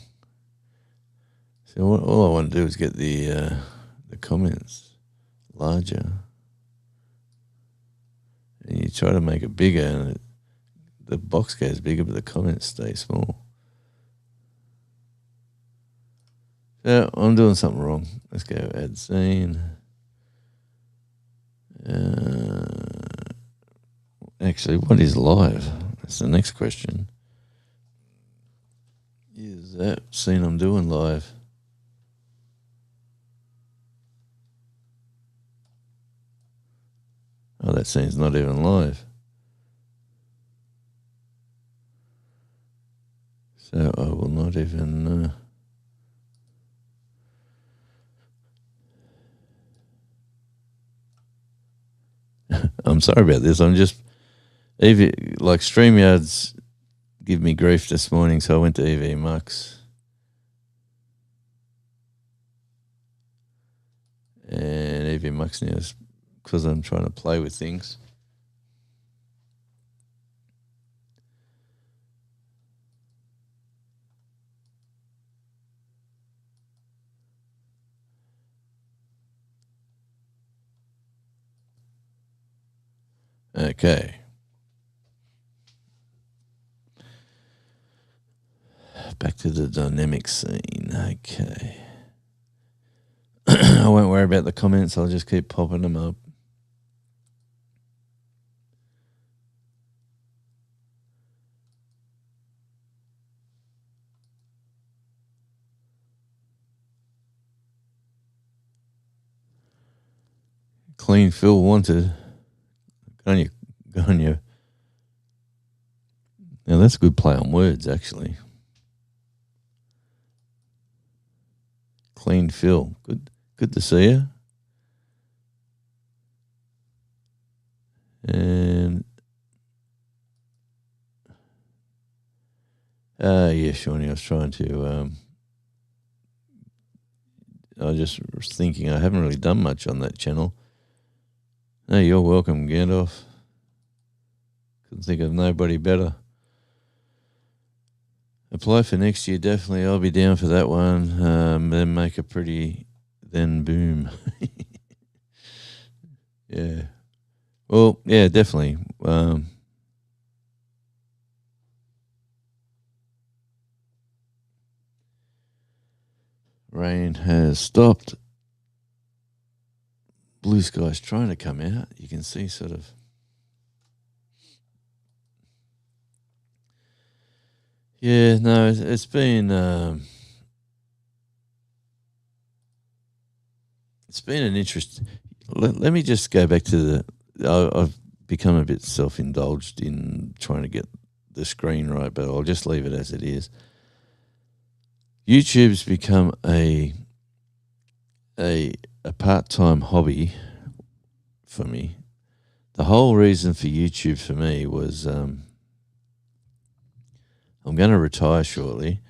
So all I want to do is get the comments larger. And you try to make it bigger, and the box goes bigger, but the comments stay small. So I'm doing something wrong. Let's go add scene. Actually, what is live? That's the next question. Is that scene I'm doing live? Oh, that scene's not even live. So I will not even... I'm sorry about this. I'm just... StreamYard's give me grief this morning, so I went to EV Mux. And EV Mux now is because I'm trying to play with things. Okay. Back to the dynamic scene. Okay. I won't worry about the comments. I'll just keep popping them up. Clean Phil wanted. Go on you. Now that's a good play on words, actually. Clean Phil. Good to see you. And yeah, Shawnee, I was trying to I just was thinking I haven't really done much on that channel. No, you're welcome, Gandalf. Couldn't think of nobody better. Apply for next year, definitely. I'll be down for that one. Then make a pretty, then boom. Yeah. Well, yeah, definitely. Rain has stopped. Blue sky's trying to come out. You can see sort of. Yeah, no, it's been an interest. Let me just go back to I've become a bit self-indulged in trying to get the screen right, but I'll just leave it as it is. YouTube's become a part-time hobby for me. The whole reason for YouTube for me was I'm going to retire shortly.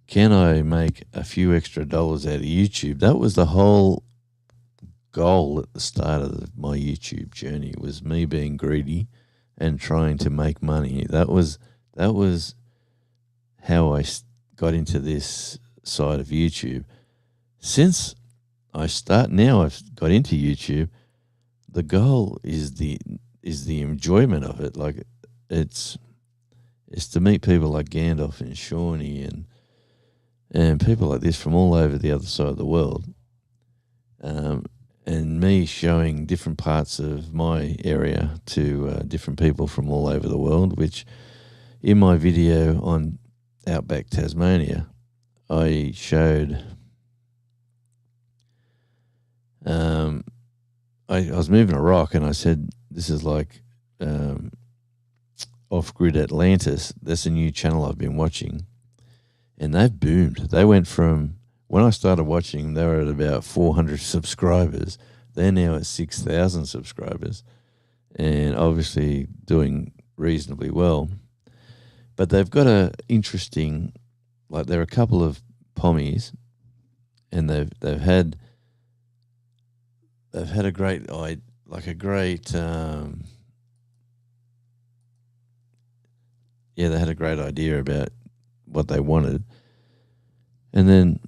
Can I make a few extra dollars out of YouTube? That was the whole goal at the start of my YouTube journey, was me being greedy and trying to make money. That was how I got into this side of YouTube. Since I've got into YouTube, the goal is the enjoyment of it. Like it's to meet people like Gandalf and Shawnee and people like this from all over the other side of the world. And me showing different parts of my area to different people from all over the world, which in my video on Outback Tasmania, I showed I was moving a rock and I said, this is like Off-Grid Atlantis. That's a new channel I've been watching. And they've boomed. They went from, when I started watching, they were at about 400 subscribers. They're now at 6,000 subscribers and obviously doing reasonably well. But they've got a interesting, like there are a couple of pommies and they've had a great, they had a great idea about what they wanted. And then,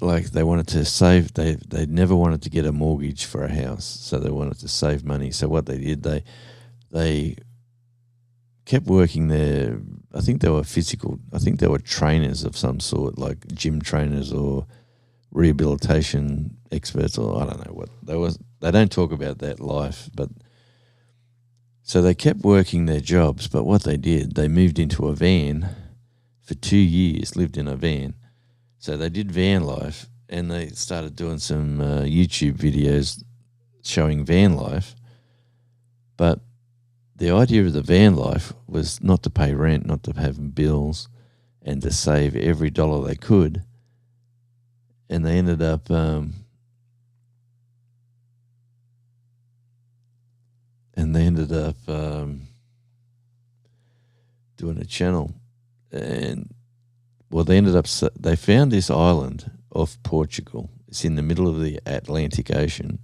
like, they wanted to save, they never wanted to get a mortgage for a house, so they wanted to save money. So what they did, they kept working there. I think they were trainers of some sort, like gym trainers or rehabilitation experts, or I don't know what they was. They don't talk about that life, but so they kept working their jobs. But what they did, they moved into a van for 2 years, lived in a van. So they did van life, and they started doing some YouTube videos showing van life. But the idea of the van life was not to pay rent, not to have bills, and to save every dollar they could. And they ended up doing a channel. And well, they found this island off Portugal. It's in the middle of the Atlantic Ocean.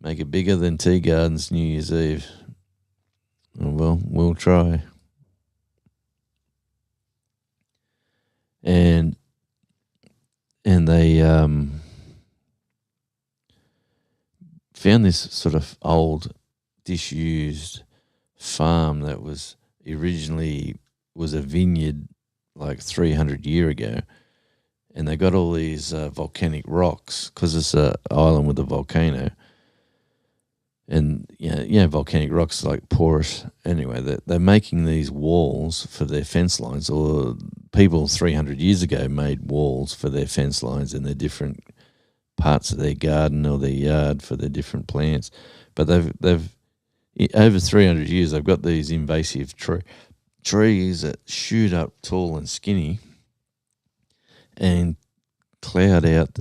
Make it bigger than Tea Gardens New Year's Eve. Oh, well, we'll try. And they found this sort of old, disused farm that was originally was a vineyard like 300 years ago. and they got all these volcanic rocks because it's an island with a volcano. And volcanic rocks like porous. Anyway, they're making these walls for their fence lines, or people 300 years ago made walls for their fence lines in their different parts of their garden or their yard for their different plants. But they've over 300 years they've got these invasive trees that shoot up tall and skinny and cloud out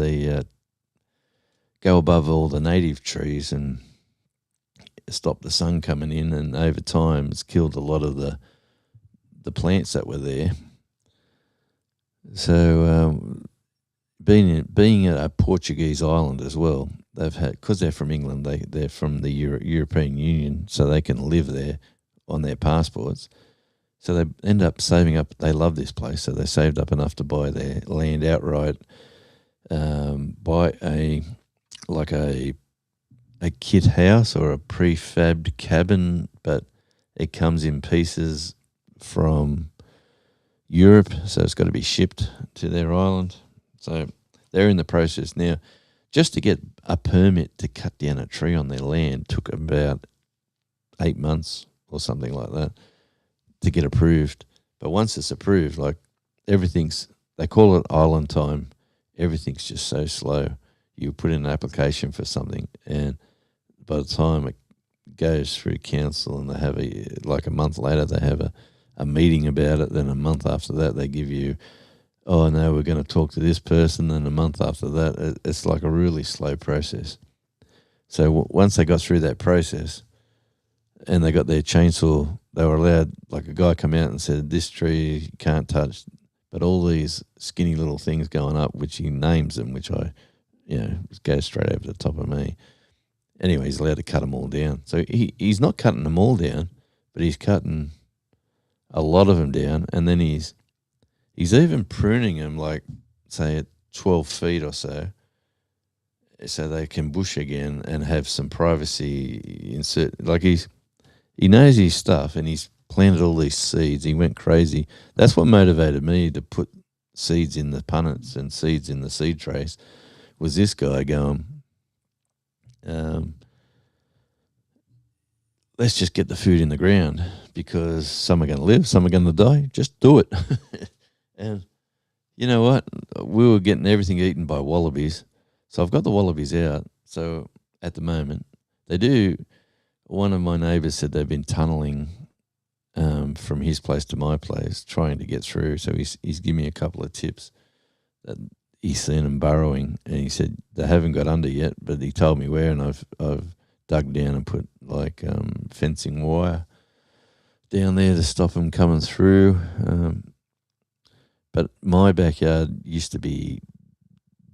go above all the native trees and stop the sun coming in, and over time it's killed a lot of the plants that were there. So being a Portuguese island as well, they've had, because they're from England, they're from the European Union, so they can live there on their passports. So they end up saving up. They love this place, so they saved up enough to buy their land outright, buy a kit house or a prefabbed cabin, but it comes in pieces from Europe, so it's got to be shipped to their island. So they're in the process now. Just to get a permit to cut down a tree on their land took about 8 months or something like that to get approved. But once it's approved, like they call it island time. Everything's just so slow. You put in an application for something, and by the time it goes through council and they have a month later, they have a meeting about it. Then a month after that, they give you, oh, no, we're going to talk to this person. Then a month after that, it's like a really slow process. So once they got through that process and they got their chainsaw, they were allowed, like a guy come out and said, this tree you can't touch, but all these skinny little things going up, which he names them, which goes straight over the top of me. Anyway, he's allowed to cut them all down. So he's not cutting them all down, but he's cutting a lot of them down, and then he's even pruning them, like, say, at 12 feet or so they can bush again and have some privacy. Like, he knows his stuff, and he's planted all these seeds. He went crazy. That's what motivated me to put seeds in the punnets and seeds in the seed trays, was this guy going, let's just get the food in the ground, because some are going to live, some are going to die. Just do it. And you know what? We were getting everything eaten by wallabies. So I've got the wallabies out. So at the moment, they do. One of my neighbours said they've been tunnelling from his place to my place, trying to get through. So he's given me a couple of tips that he's seen them burrowing, and he said they haven't got under yet, but he told me where, and I've dug down and put fencing wire down there to stop them coming through. But my backyard used to be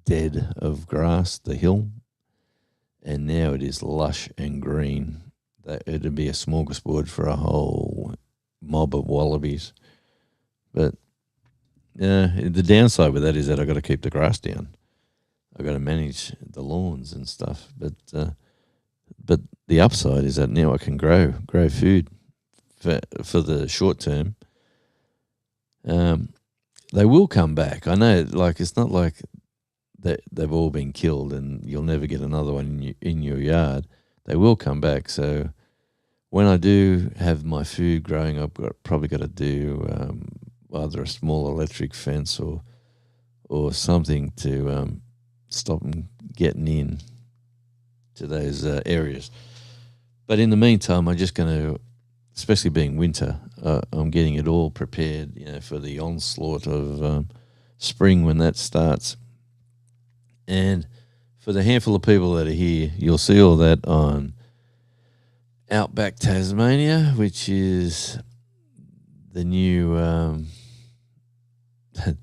dead of grass, the hill, and now it is lush and green. It'd be a smorgasbord for a whole mob of wallabies. But the downside with that is that I've got to keep the grass down. I've got to manage the lawns and stuff. But the upside is that now I can grow food for the short term. They will come back. I know, like, it's not like they've all been killed and you'll never get another one in your yard. They will come back. So when I do have my food growing, I've probably got to do either a small electric fence or something to stop them getting in to those areas. But in the meantime, I'm just going to, especially being winter, I'm getting it all prepared, for the onslaught of spring when that starts. And for the handful of people that are here, you'll see all that on Outback Tasmania, which is the new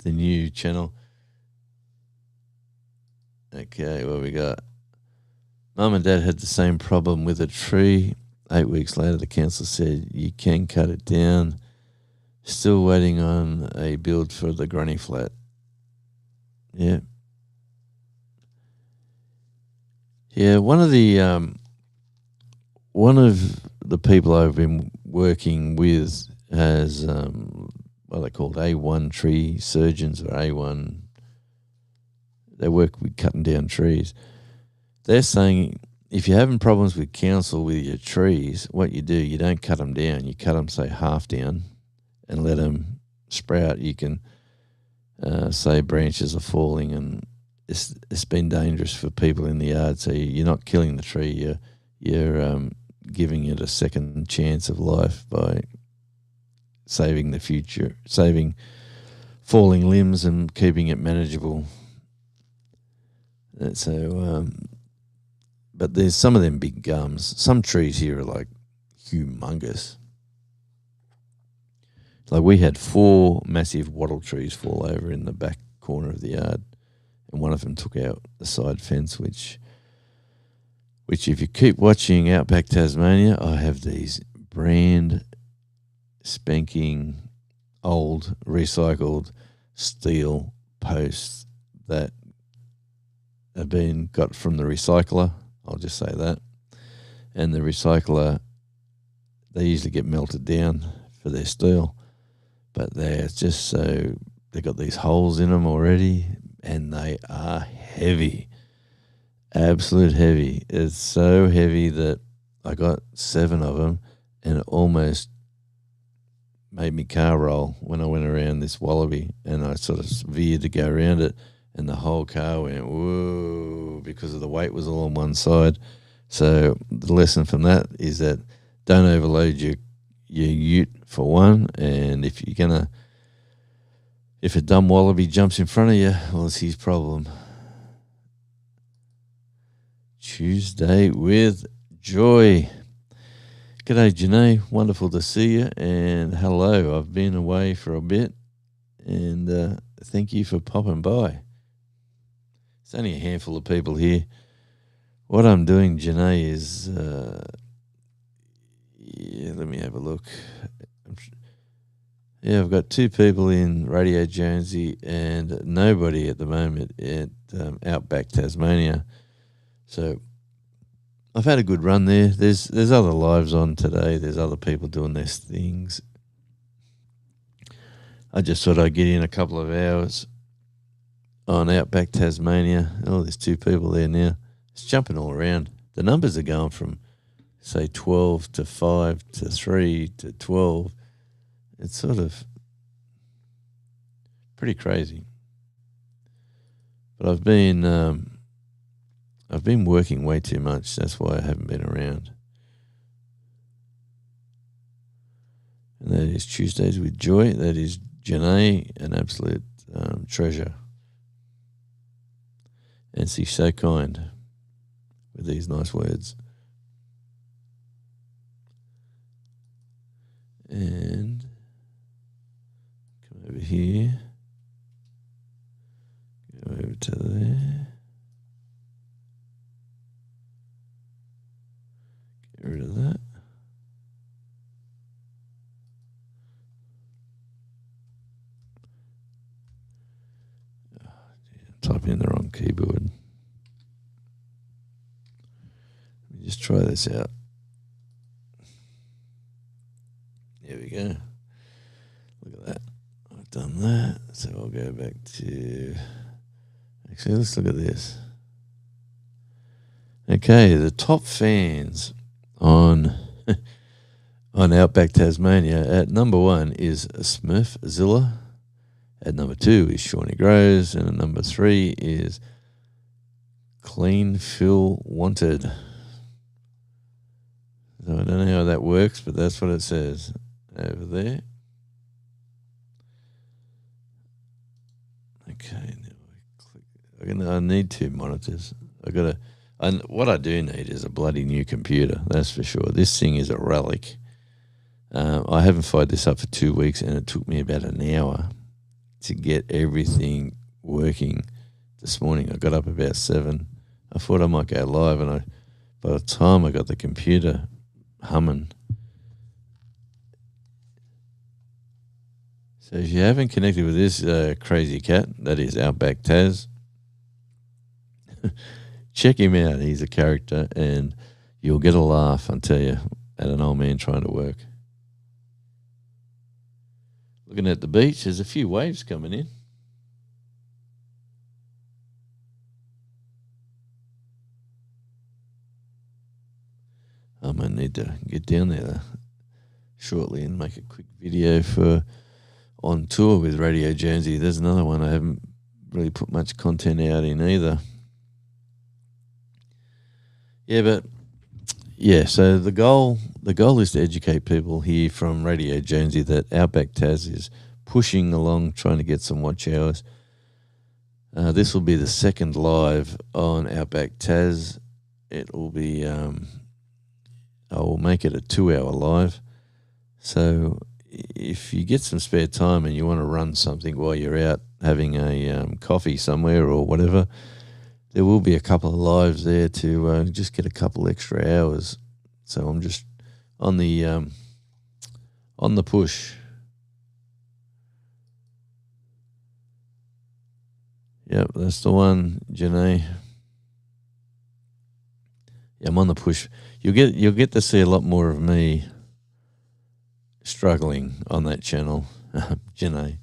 the new channel. Okay, what we got? Mum and Dad had the same problem with a tree. 8 weeks later, the council said you can cut it down. Still waiting on a build for the granny flat. Yeah. Yeah, one of the people I've been working with has what are they called, A1 tree surgeons or A1 They work with cutting down trees. They're saying if you're having problems with council with your trees, what you do, you don't cut them down. You cut them, say, half down and let them sprout. You can say branches are falling, and it's been dangerous for people in the yard. So you're not killing the tree. You're giving it a second chance of life by saving the future, saving falling limbs and keeping it manageable. So, but there's some of them big gums. Some trees here are like humongous. Like we had 4 massive wattle trees fall over in the back corner of the yard, and one of them took out the side fence, which if you keep watching Outback Tasmania, I have these brand spanking old recycled steel posts that have been got from the recycler. I'll just say that. And the recycler, they usually get melted down for their steel, but they're just so, they've got these holes in them already, and they are heavy. Absolute heavy. It's so heavy that I got 7 of them, and it almost made me car roll when I went around this wallaby, and I sort of veered to go around it, and the whole car went whoa because of the weight was all on one side. So the lesson from that is that don't overload your ute for one, and if a dumb wallaby jumps in front of you, well, it's his problem. Tuesday with Joy. G'day, Janae. Wonderful to see you. And hello. I've been away for a bit, and thank you for popping by. It's only a handful of people here. What I'm doing, Janae, is let me have a look. Yeah, I've got 2 people in Radio Jonesy and nobody at the moment at Outback Tasmania. So I've had a good run there. There's other lives on today. There's other people doing their things. I just thought I'd get in a couple of hours on Outback Tasmania. Oh, there's 2 people there now. It's jumping all around. The numbers are going from, say, 12 to 5 to 3 to 12. It's sort of pretty crazy. But I've been working way too much. That's why I haven't been around. And that is Tuesdays with Joy. That is Janae, an absolute treasure. And she's so kind with these nice words. And come over here. Go over to there. Get rid of that. Typing in the wrong keyboard. Let me just try this out. There we go. Look at that. I've done that. So I'll go back to... Actually, let's look at this. Okay, the top fans on Outback Tasmania. At number 1 is Smurfzilla. At number 2 is Shawnee Grows. And at number 3 is Clean Phil Wanted. So I don't know how that works, but that's what it says over there. Okay, I need 2 monitors. What I do need is a bloody new computer, that's for sure. This thing is a relic. I haven't fired this up for 2 weeks, and it took me about an hour to get everything working. This morning I got up about 7. I thought I might go live, and by the time I got the computer humming. So if you haven't connected with this crazy cat, that is Outback Taz, check him out. He's a character, and you'll get a laugh, I tell you, at an old man trying to work. Looking at the beach, there's a few waves coming in. might need to get down there shortly and make a quick video for On Tour with Radio Jonesy. There's another one I haven't really put much content out in either. Yeah, but yeah, so the goal is to educate people here from Radio Jonesy that Outback Taz is pushing along, trying to get some watch hours. This will be the second live on Outback Taz. It will be, I will make it a 2-hour live. So if you get some spare time and you want to run something while you're out having a coffee somewhere or whatever, there will be a couple of lives there to just get a couple extra hours. So I'm just on the push. Yep, that's the one, Janae. Yeah, I'm on the push. You'll get to see a lot more of me struggling on that channel, Janae.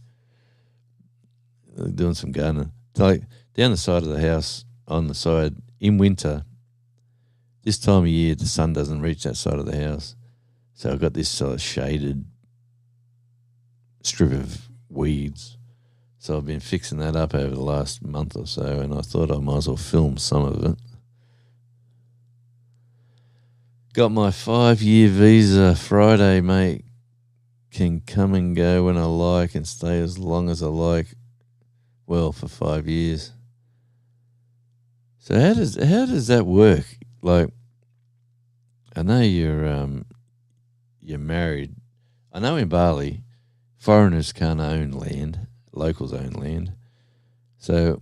Doing some gardening. Like down the side of the house, on the side, in winter, this time of year, the sun doesn't reach that side of the house. So I've got this sort of shaded strip of weeds. So I've been fixing that up over the last month or so, and I thought I might as well film some of it. Got my 5-year visa Friday, mate. Can come and go when I like and stay as long as I like. Well, for 5 years. So how does that work? Like, I know you're married. I know in Bali, foreigners can't own land. Locals own land. So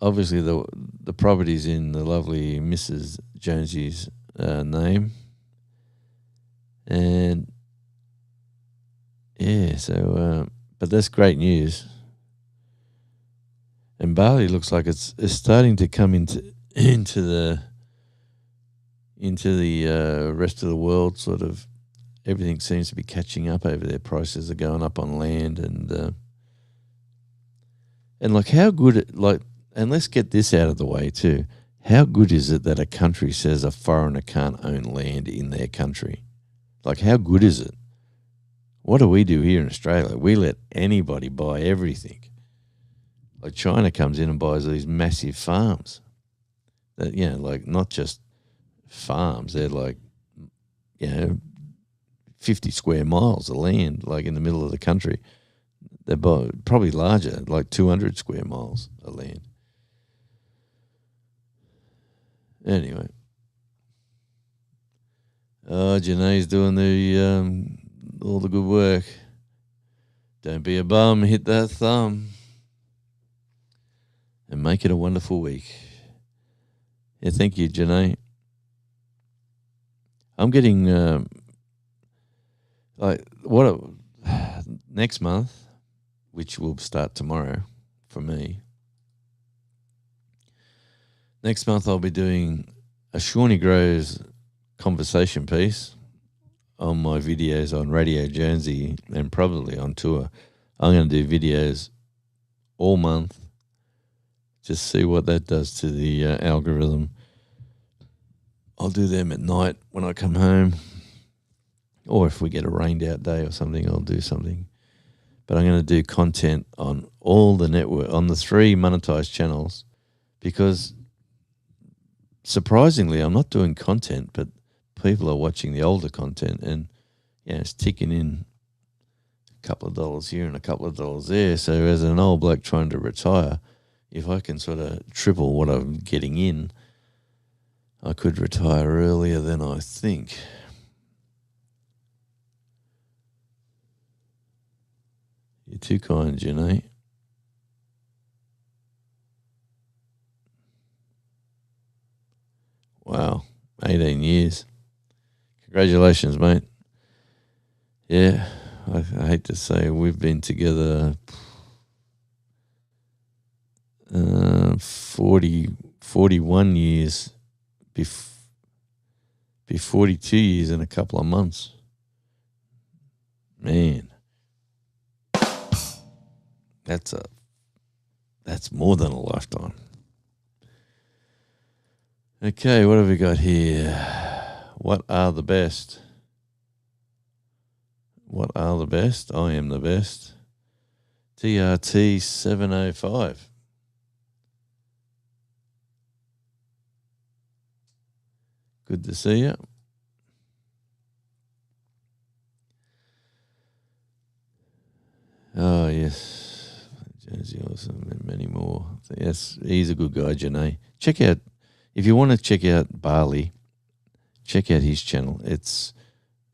obviously the property's in the lovely Mrs. Jonesy's name. And yeah, so but that's great news. And Bali looks like it's starting to come into the rest of the world. Sort of everything seems to be catching up over there. Prices are going up on land and like how good and let's get this out of the way too. How good is it that a country says a foreigner can't own land in their country? Like, how good is it? What do we do here in Australia? We let anybody buy everything. Like China comes in and buys these massive farms. That, you know, like not just farms, they're like, 50 square miles of land, like in the middle of the country. They're probably larger, like 200 square miles of land. Anyway. Oh, Janae's doing all the good work. Don't be a bum, hit that thumb. And make it a wonderful week. Yeah, thank you, Janae. I'm getting, next month, which will start tomorrow for me. Next month I'll be doing a Shawnee Grows conversation piece on my videos on Radio Jonesy and probably on tour. I'm going to do videos all month. Just see what that does to the algorithm. I'll do them at night when I come home. Or if we get a rained out day or something, I'll do something. But I'm going to do content on all the network, on the 3 monetized channels, because surprisingly, I'm not doing content, but people are watching the older content and it's ticking in a couple of dollars here and a couple of dollars there. So as an old bloke trying to retire, if I can sort of triple what I'm getting in, I could retire earlier than I think. You're too kind, Janae. Wow, 18 years. Congratulations, mate. Yeah, I hate to say we've been together 41 years, be 42 years in a couple of months. Man, that's more than a lifetime. Okay, what have we got here? What are the best? What are the best? I am the best. TRT 705. Good to see you. Oh, yes. Jonesy Awesome and many more. Yes, he's a good guy, Janae. Check out, if you want to check out Barley, check out his channel. It's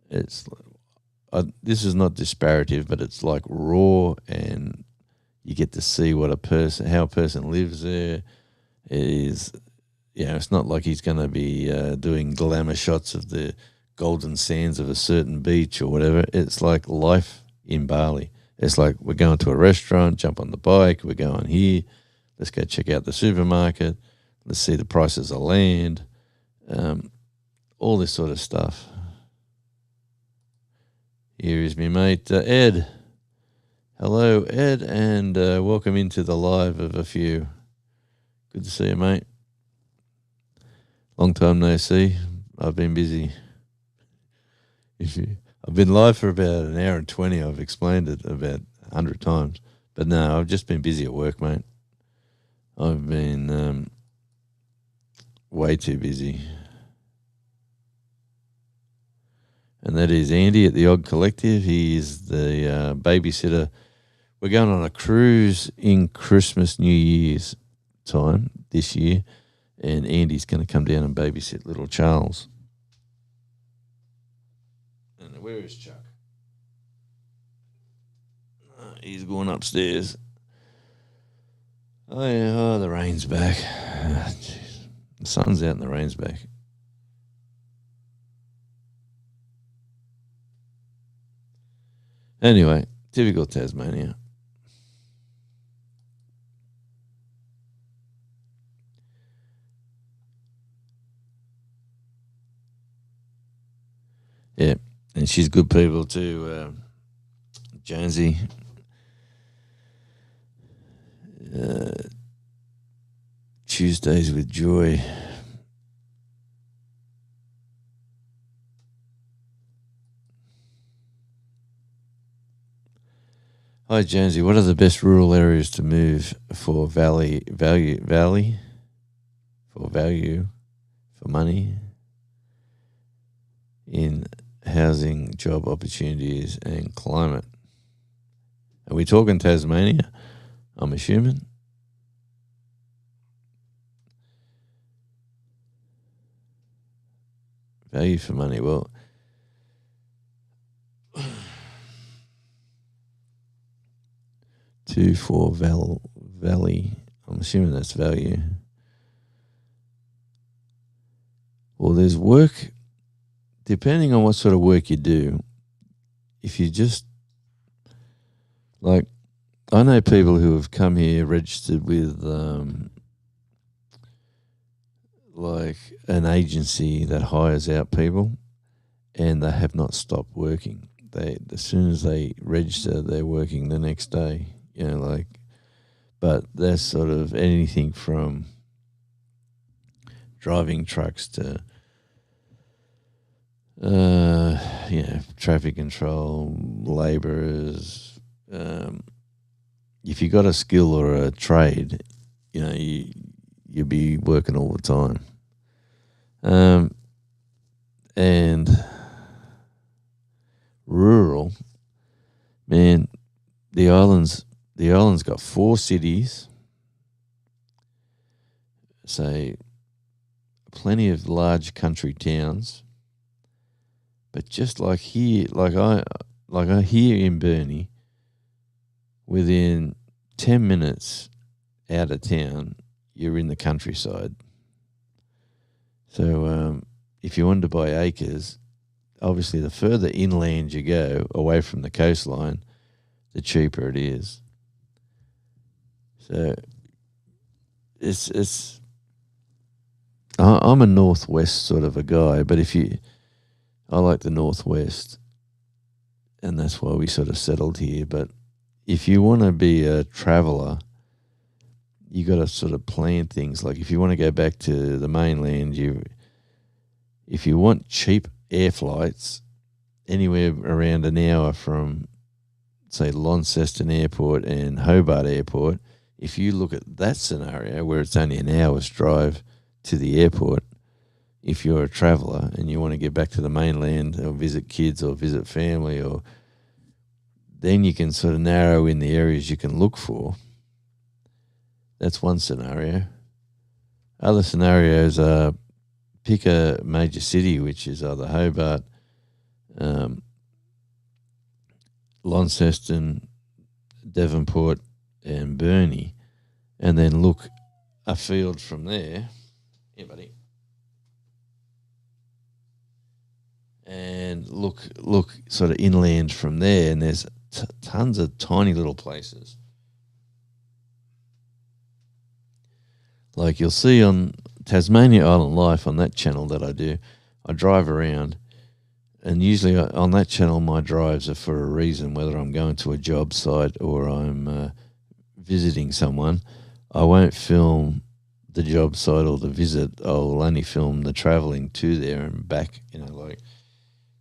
this is not disparative, but it's like raw, and you get to see how a person lives there. It is, it's not like he's going to be doing glamour shots of the golden sands of a certain beach or whatever. It's like life in Bali. It's like we're going to a restaurant, jump on the bike, we're going here, let's go check out the supermarket, let's see the prices of land, all this sort of stuff. Here is my mate, Ed. Hello, Ed, and welcome into the live of a few. Good to see you, mate. Long time no see. I've been busy. I've been live for about an hour and 20. I've explained it about 100 times. But no, I've just been busy at work, mate. I've been way too busy. And that is Andy at the Odd Collective. He is the babysitter. We're going on a cruise in Christmas, New Year's time this year. And Andy's going to come down and babysit little Charles. And where is Chuck? He's going upstairs. Oh, yeah. Oh, the rain's back. The sun's out and the rain's back. Anyway, typical Tasmania. Yeah, and she's good people too, Jonesy. Tuesdays with Joy. Hi, Jonesy. What are the best rural areas to move for value, for money in housing, job opportunities, and climate? Are we talking Tasmania? I'm assuming. Value for money. Well, Valley. I'm assuming that's value. Well, there's work, depending on what sort of work you do. If you just, like, I know people who have come here registered with, like, an agency that hires out people, and they have not stopped working. As soon as they register, they're working the next day. But that's sort of anything from driving trucks to, traffic control, labourers. If you got a skill or a trade, you'll be working all the time. And rural, man, the island's got 4 cities, so plenty of large country towns. But just like here, like I here in Burnie, within 10 minutes out of town, you're in the countryside. So if you wanted to buy acres, obviously the further inland you go, away from the coastline, the cheaper it is. So I'm a northwest sort of a guy, but I like the northwest, and that's why we sort of settled here. But if you want to be a traveller, you got to sort of plan things. Like if you want to go back to the mainland, if you want cheap air flights, anywhere around an hour from, say, Launceston Airport and Hobart Airport, if you look at that scenario where it's only an hour's drive to the airport, if you're a traveller and you want to get back to the mainland or visit kids or visit family, or then you can sort of narrow in the areas you can look for. That's one scenario. Other scenarios are pick a major city, which is either Hobart, Launceston, Devonport, and Burnie, and then look afield from there. Yeah, buddy. And look sort of inland from there, and there's tons of tiny little places. Like you'll see on Tasmania Island Life, on that channel that I do, I drive around, and usually on that channel my drives are for a reason, whether I'm going to a job site or I'm visiting someone. I won't film the job site or the visit. I'll only film the travelling to there and back,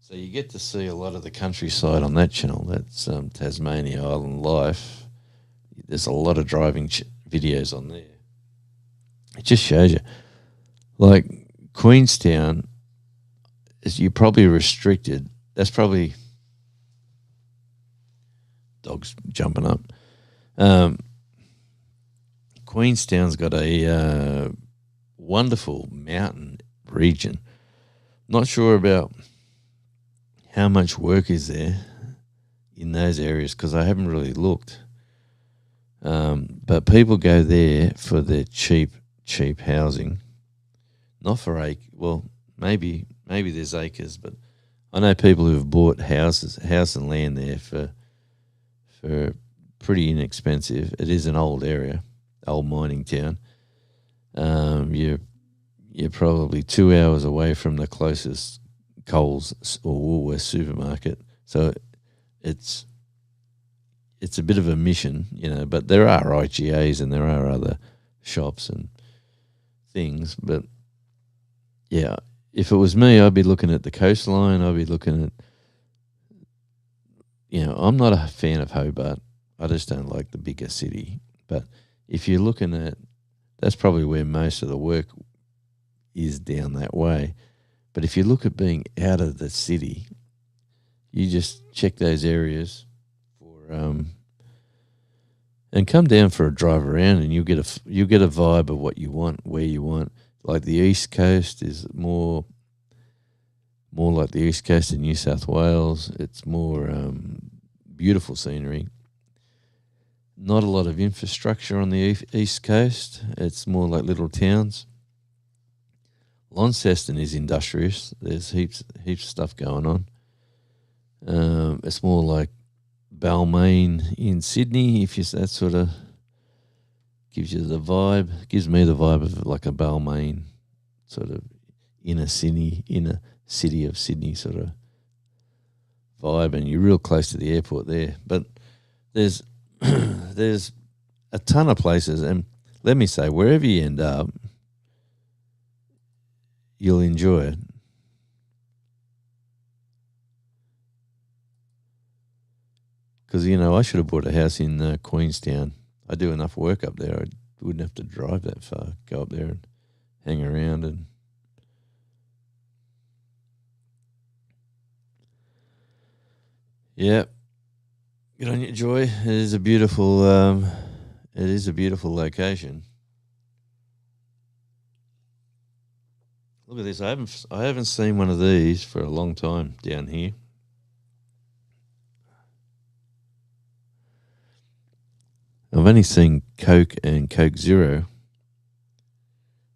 so you get to see a lot of the countryside on that channel. That's Tasmania Island Life. There's a lot of driving videos on there. It just shows you. Like Queenstown, you're probably restricted. That's probably dogs jumping up. Queenstown's got a wonderful mountain region. Not sure about how much work is there in those areas because I haven't really looked. But people go there for their cheap housing, not for maybe there's acres, but I know people who have bought house and land there for pretty inexpensive. It is an old area, old mining town. You're probably 2 hours away from the closest Coles or Woolworths supermarket, so it's a bit of a mission, but there are IGAs and there are other shops and things. But yeah, if it was me, I'd be looking at the coastline. I'd be looking at, I'm not a fan of Hobart. I just don't like the bigger city. But if you're looking at, that's probably where most of the work is, down that way. But if you look at being out of the city, you just check those areas for and come down for a drive around, and you'll get a vibe of what you want, where you want. Like the East Coast is more like the East Coast in New South Wales. It's more beautiful scenery. Not a lot of infrastructure on the East Coast. It's more like little towns. Launceston is industrious. There's heaps of stuff going on. It's more like Balmain in Sydney, that sort of gives you the vibe. Gives me the vibe of like a Balmain sort of inner city of Sydney sort of vibe, and you're real close to the airport there. But there's there's a ton of places, and let me say, wherever you end up, you'll enjoy it. Because, I should have bought a house in Queenstown. I do enough work up there. I wouldn't have to drive that far. Go up there and hang around. And yeah, good on you, Joy. It is a beautiful location. Look at this. I haven't seen one of these for a long time down here. I've only seen Coke and Coke Zero.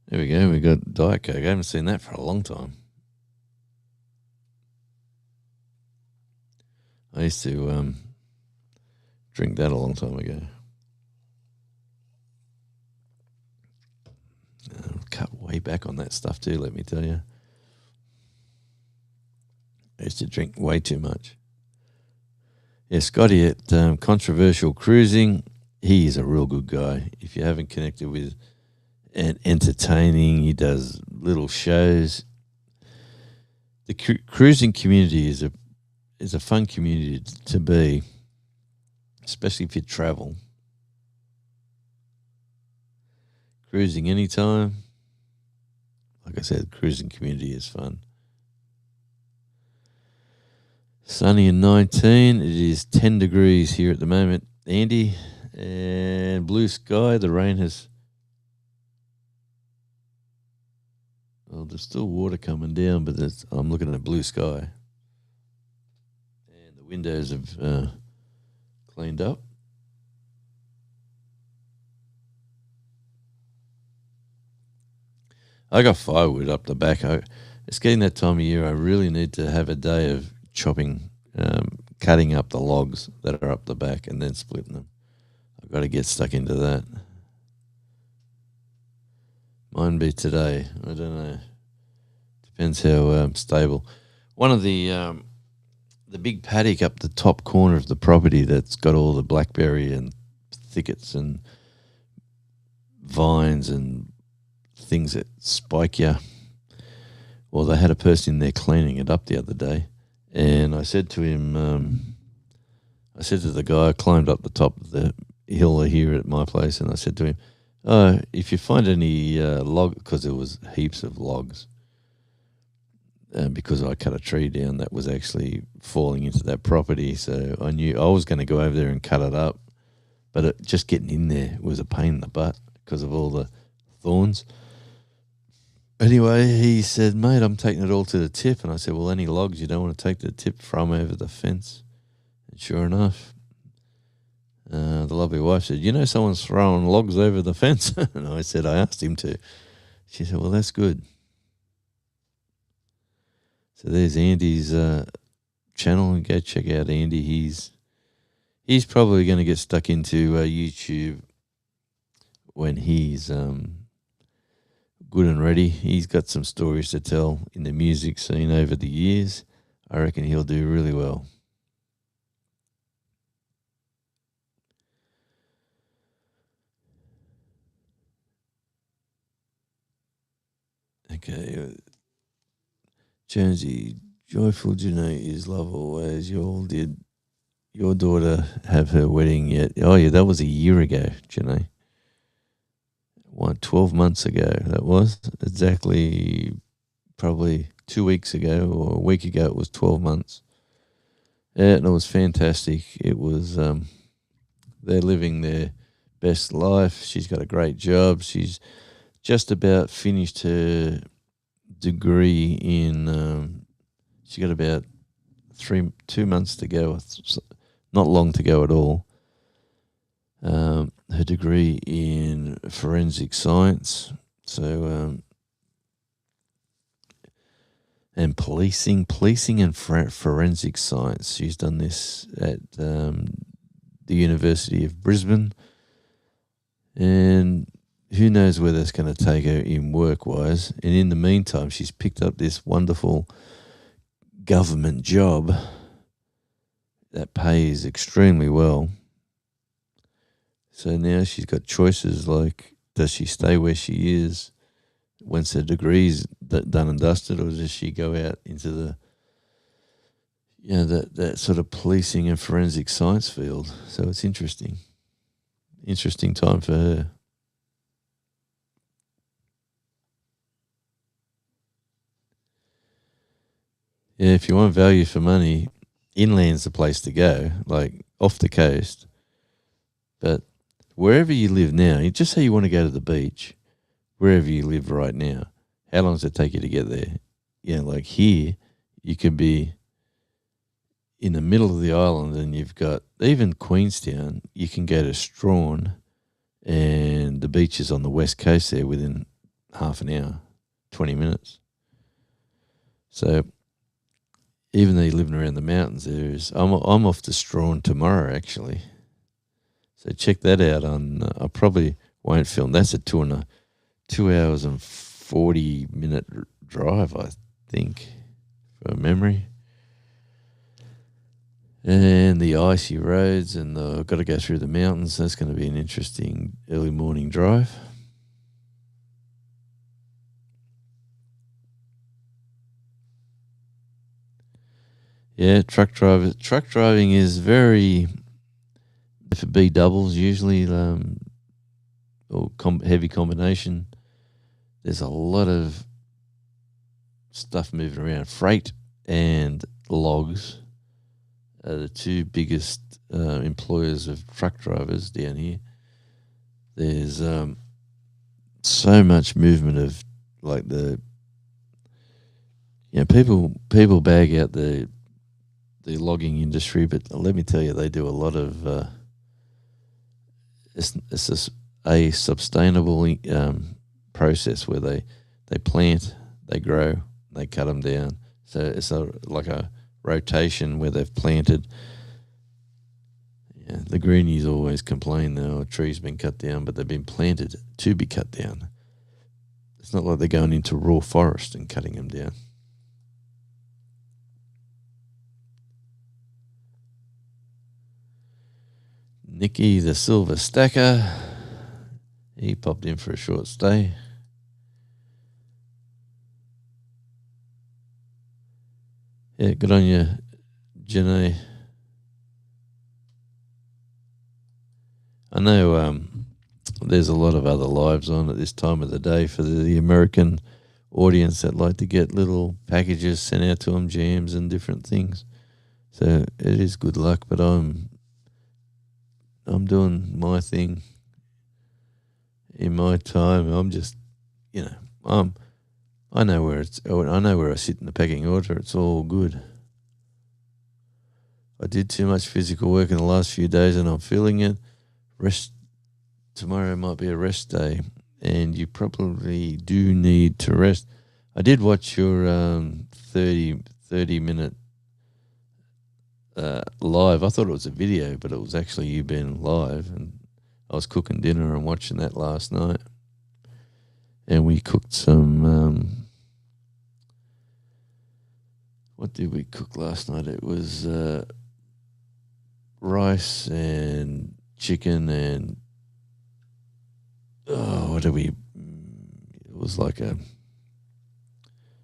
There we go. We got Diet Coke. I haven't seen that for a long time. I used to drink that a long time ago. Cut way back on that stuff too, let me tell you. I used to drink way too much. Yeah, Scotty at Controversial Cruising, he is a real good guy. If you haven't connected with, and entertaining, he does little shows. The cruising community is a fun community to be, especially if you travel. Cruising anytime. Like I said, cruising community is fun. Sunny and 19. It is 10 degrees here at the moment, Andy. And blue sky. The rain has. Well, there's still water coming down, but I'm looking at blue sky. And the windows have cleaned up. I got firewood up the back. It's getting that time of year. I really need to have a day of chopping, cutting up the logs that are up the back and then splitting them. I've got to get stuck into that. Mine be today. I don't know. Depends how stable. One of the big paddock up the top corner of the property that's got all the blackberry and thickets and vines and things that spike you. Well, they had a person in there cleaning it up the other day, and I said to him, I said to the guy, I climbed up the top of the hill here at my place, and I said to him, if you find any log, because there was heaps of logs, because I cut a tree down that was actually falling into that property, so I knew I was going to go over there and cut it up, but just getting in there was a pain in the butt because of all the thorns. Anyway, he said, mate, I'm taking it all to the tip. And I said, well, any logs you don't want to take the tip from over the fence? And sure enough, the lovely wife said, you know, someone's throwing logs over the fence. And I said, I asked him to. She said, well, that's good. So there's Andy's channel. Go check out Andy. He's probably going to get stuck into YouTube when he's good and ready. He's got some stories to tell in the music scene over the years. I reckon he'll do really well. Okay. Jonesy, joyful Janae is love always. You all did your daughter have her wedding yet? Oh, yeah, that was a year ago, Janae. 12 months ago, that was. Exactly, probably 2 weeks ago or a week ago, it was 12 months. Yeah, and it was fantastic. It was, they're living their best life. She's got a great job. She's just about finished her degree in, she got about 2 months to go, not long to go at all. Her degree in forensic science, so and policing and forensic science. She's done this at the University of Brisbane, and who knows where that's going to take her in work-wise. And in the meantime, she's picked up this wonderful government job that pays extremely well. So now she's got choices like, does she stay where she is once her degree's done and dusted, or does she go out into the, that sort of policing and forensic science field? So it's interesting time for her. Yeah, if you want value for money, inland's the place to go, like off the coast. But wherever you live now, you just say you want to go to the beach, wherever you live right now, how long does it take you to get there? Like here, you could be in the middle of the island and you've got, even Queenstown, you can go to Strahan and the beach is on the west coast there within half an hour, 20 minutes. So even though you're living around the mountains, I'm off to Strahan tomorrow actually. So check that out on. I probably won't film. That's a 2 hours and 40-minute drive, I think, from memory. And the icy roads, and I've got to go through the mountains. That's going to be an interesting early morning drive. Yeah, truck driving is very for B doubles usually, or heavy combination. There's a lot of stuff moving around. Freight and logs are the two biggest employers of truck drivers down here. There's so much movement of like people bag out the logging industry, but let me tell you, they do a lot of it's just a sustainable process where they plant, they grow, they cut them down. So it's like a rotation where they've planted. Yeah, the greenies always complain though a tree's been cut down, but they've been planted to be cut down. It's not like they're going into raw forest and cutting them down. Nicky the Silver Stacker, he popped in for a short stay. Yeah, good on you, Janae. I know there's a lot of other lives on at this time of the day for the American audience that like to get little packages sent out to them, jams and different things. So it is good luck, but I'm doing my thing in my time. I'm just, I know where I sit in the pecking order. It's all good. I did too much physical work in the last few days, and I'm feeling it. Rest tomorrow might be a rest day, and you probably do need to rest. I did watch your 30-minute live. I thought it was a video, but it was actually you being live, and I was cooking dinner and watching that last night. And we cooked some what did we cook last night? It was rice and chicken and what did we? It was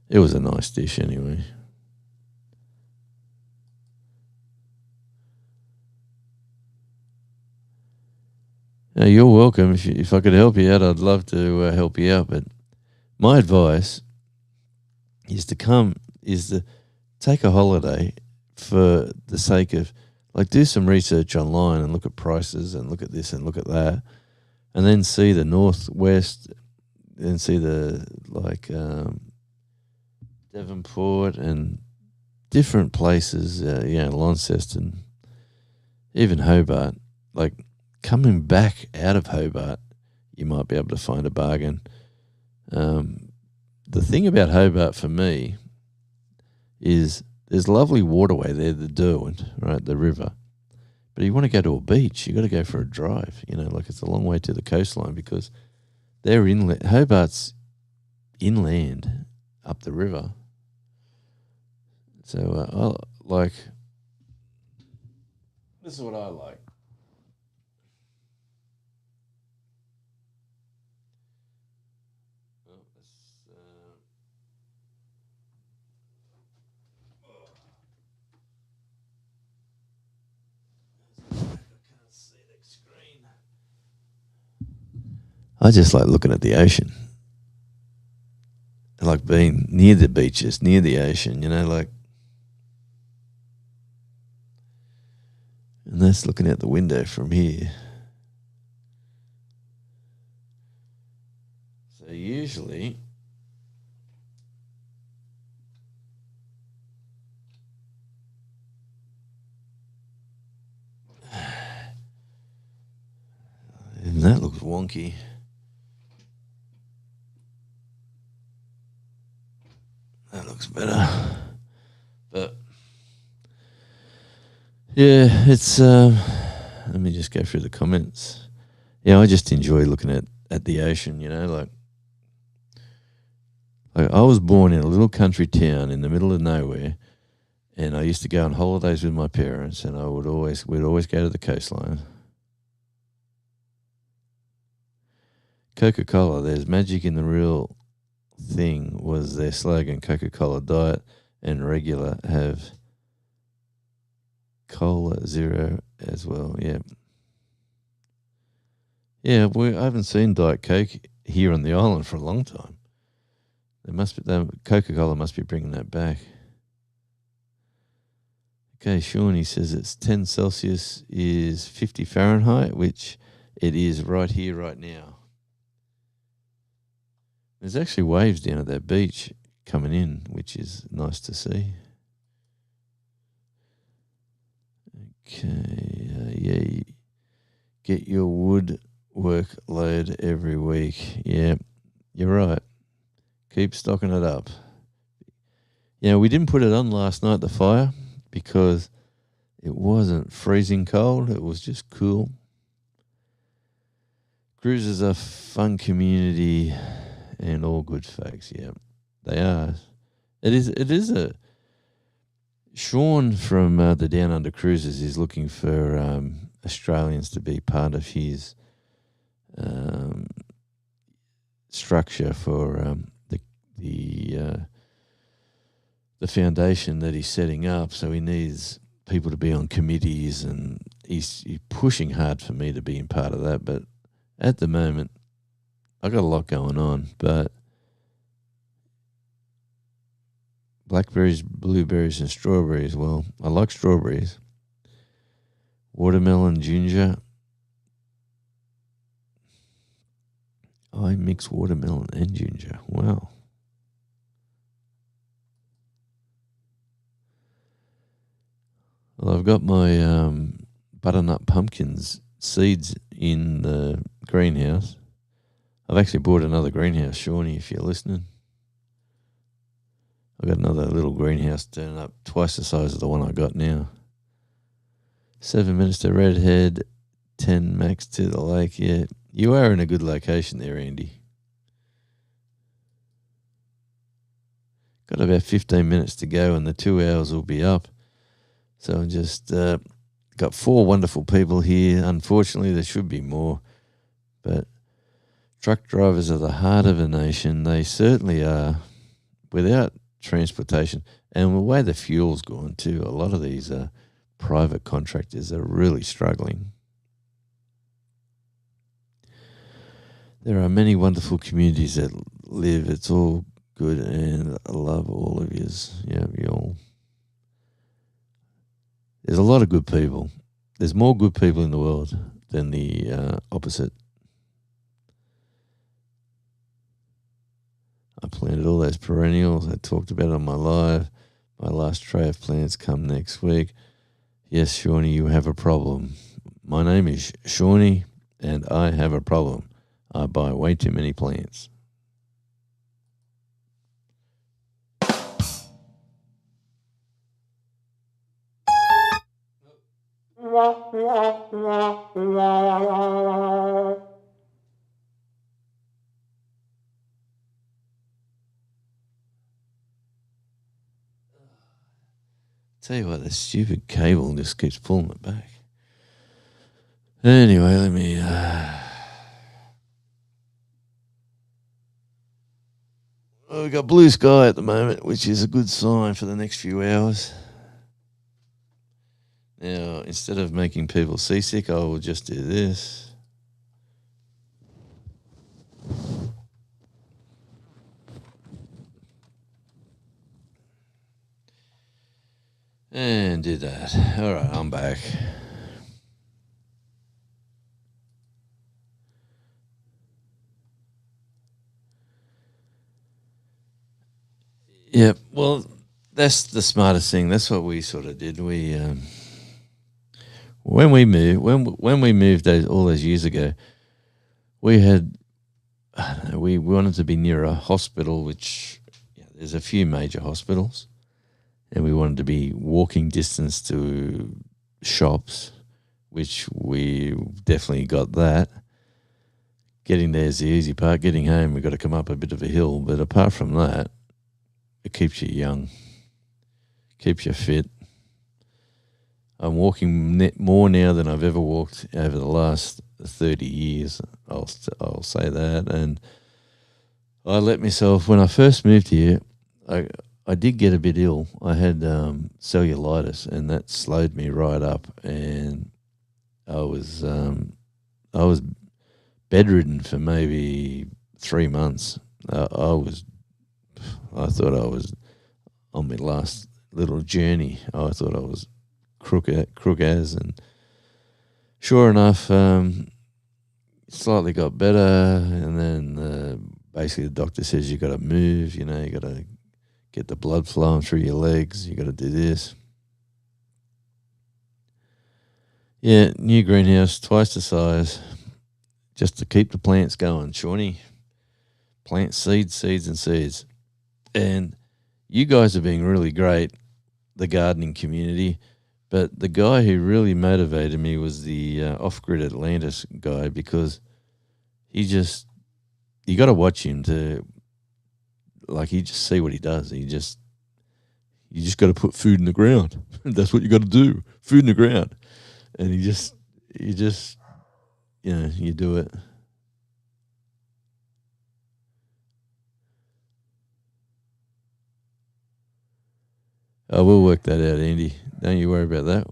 it was a nice dish anyway. Now, you're welcome. If I could help you out, I'd love to help you out. But my advice is to take a holiday for the sake of, like, do some research online and look at prices and look at this and look at that, and then see the northwest and see the Devonport and different places, Launceston, even Hobart. Like, coming back out of Hobart, you might be able to find a bargain. The thing about Hobart for me is there's a lovely waterway there, the Derwent, right, the river. But you want to go to a beach, you got to go for a drive. It's a long way to the coastline because they're inland. Hobart's inland up the river. So this is what I like. I just like looking at the ocean. I like being near the beaches, near the ocean, and that's looking out the window from here. So usually and that looks wonky. That looks better. But yeah, it's let me just go through the comments. Yeah, I just enjoy looking at the ocean, like I was born in a little country town in the middle of nowhere, and I used to go on holidays with my parents, and we'd always go to the coastline. Coca-Cola, there's magic in the real thing was their slogan. Coca-Cola Diet and regular have Coca-Cola Zero as well. Yeah. Yeah, I haven't seen Diet Coke here on the island for a long time. Coca-Cola must be bringing that back. Okay, Shawnee says it's 10 Celsius is 50 Fahrenheit, which it is right here, right now. There's actually waves down at that beach coming in, which is nice to see. Okay, yeah, get your wood workload every week. Yeah, you're right. Keep stocking it up. Yeah, we didn't put it on last night, the fire, because it wasn't freezing cold. It was just cool. Cruises are fun community and all good folks. Yeah, they are. It is a... Sean from the Down Under Cruises is looking for Australians to be part of his structure for the foundation that he's setting up. So he needs people to be on committees, and he's pushing hard for me to be in part of that. But at the moment, I got a lot going on. But blackberries, blueberries, and strawberries. Well, I like strawberries. Watermelon, ginger. I mix watermelon and ginger. Wow. Well, I've got my butternut pumpkins seeds in the greenhouse. I've actually bought another greenhouse, Shawnee, if you're listening. I've got another little greenhouse turning up twice the size of the one I got now. 7 minutes to Redhead, 10 max to the lake. Yeah, you are in a good location there, Andy. Got about 15 minutes to go and the 2 hours will be up. So I just got 4 wonderful people here. Unfortunately, there should be more. But truck drivers are the heart of a nation. They certainly are. Without transportation, and the way the fuel's gone too, a lot of these private contractors are really struggling. There are many wonderful communities that live. It's all good, and I love all of yous. Yeah, you all. There's a lot of good people. There's more good people in the world than the opposite. I planted all those perennials I talked about on my live. My last tray of plants come next week. Yes, Shawnee, you have a problem. My name is Shawnee, and I have a problem. I buy way too many plants. Tell you what, the stupid cable just keeps pulling it back. Anyway, let me... Well, we've got blue sky at the moment, which is a good sign for the next few hours. Now, instead of making people seasick, I will just do this. And do that. All right, I'm back. Yeah, well, that's the smartest thing. That's what we sort of did. We when we moved all those years ago, we had we wanted to be near a hospital, which there's a few major hospitals, and we wanted to be walking distance to shops, which we definitely got that. Getting there is the easy part. Getting home, we've got to come up a bit of a hill, but apart from that, it keeps you young, keeps you fit. I'm walking more now than I've ever walked over the last 30 years. I'll say that. And I let myself, when I first moved here, I did get a bit ill. I had cellulitis, and that slowed me right up, and I was I was bedridden for maybe 3 months. I thought I was on my last little journey. I thought I was crook as, and sure enough, slightly got better, and then basically the doctor says you got to move. You got to get the blood flowing through your legs. You got to do this. Yeah, new greenhouse, twice the size, just to keep the plants going, Shawnee. Plant seeds, and seeds. And you guys are being really great, the gardening community. But the guy who really motivated me was the Off-Grid Atlantis guy, because you got to watch him to, like, you just see what he does. You just got to put food in the ground. That's what you got to do. Food in the ground. And you do it. Oh, we'll work that out, Andy. Don't you worry about that.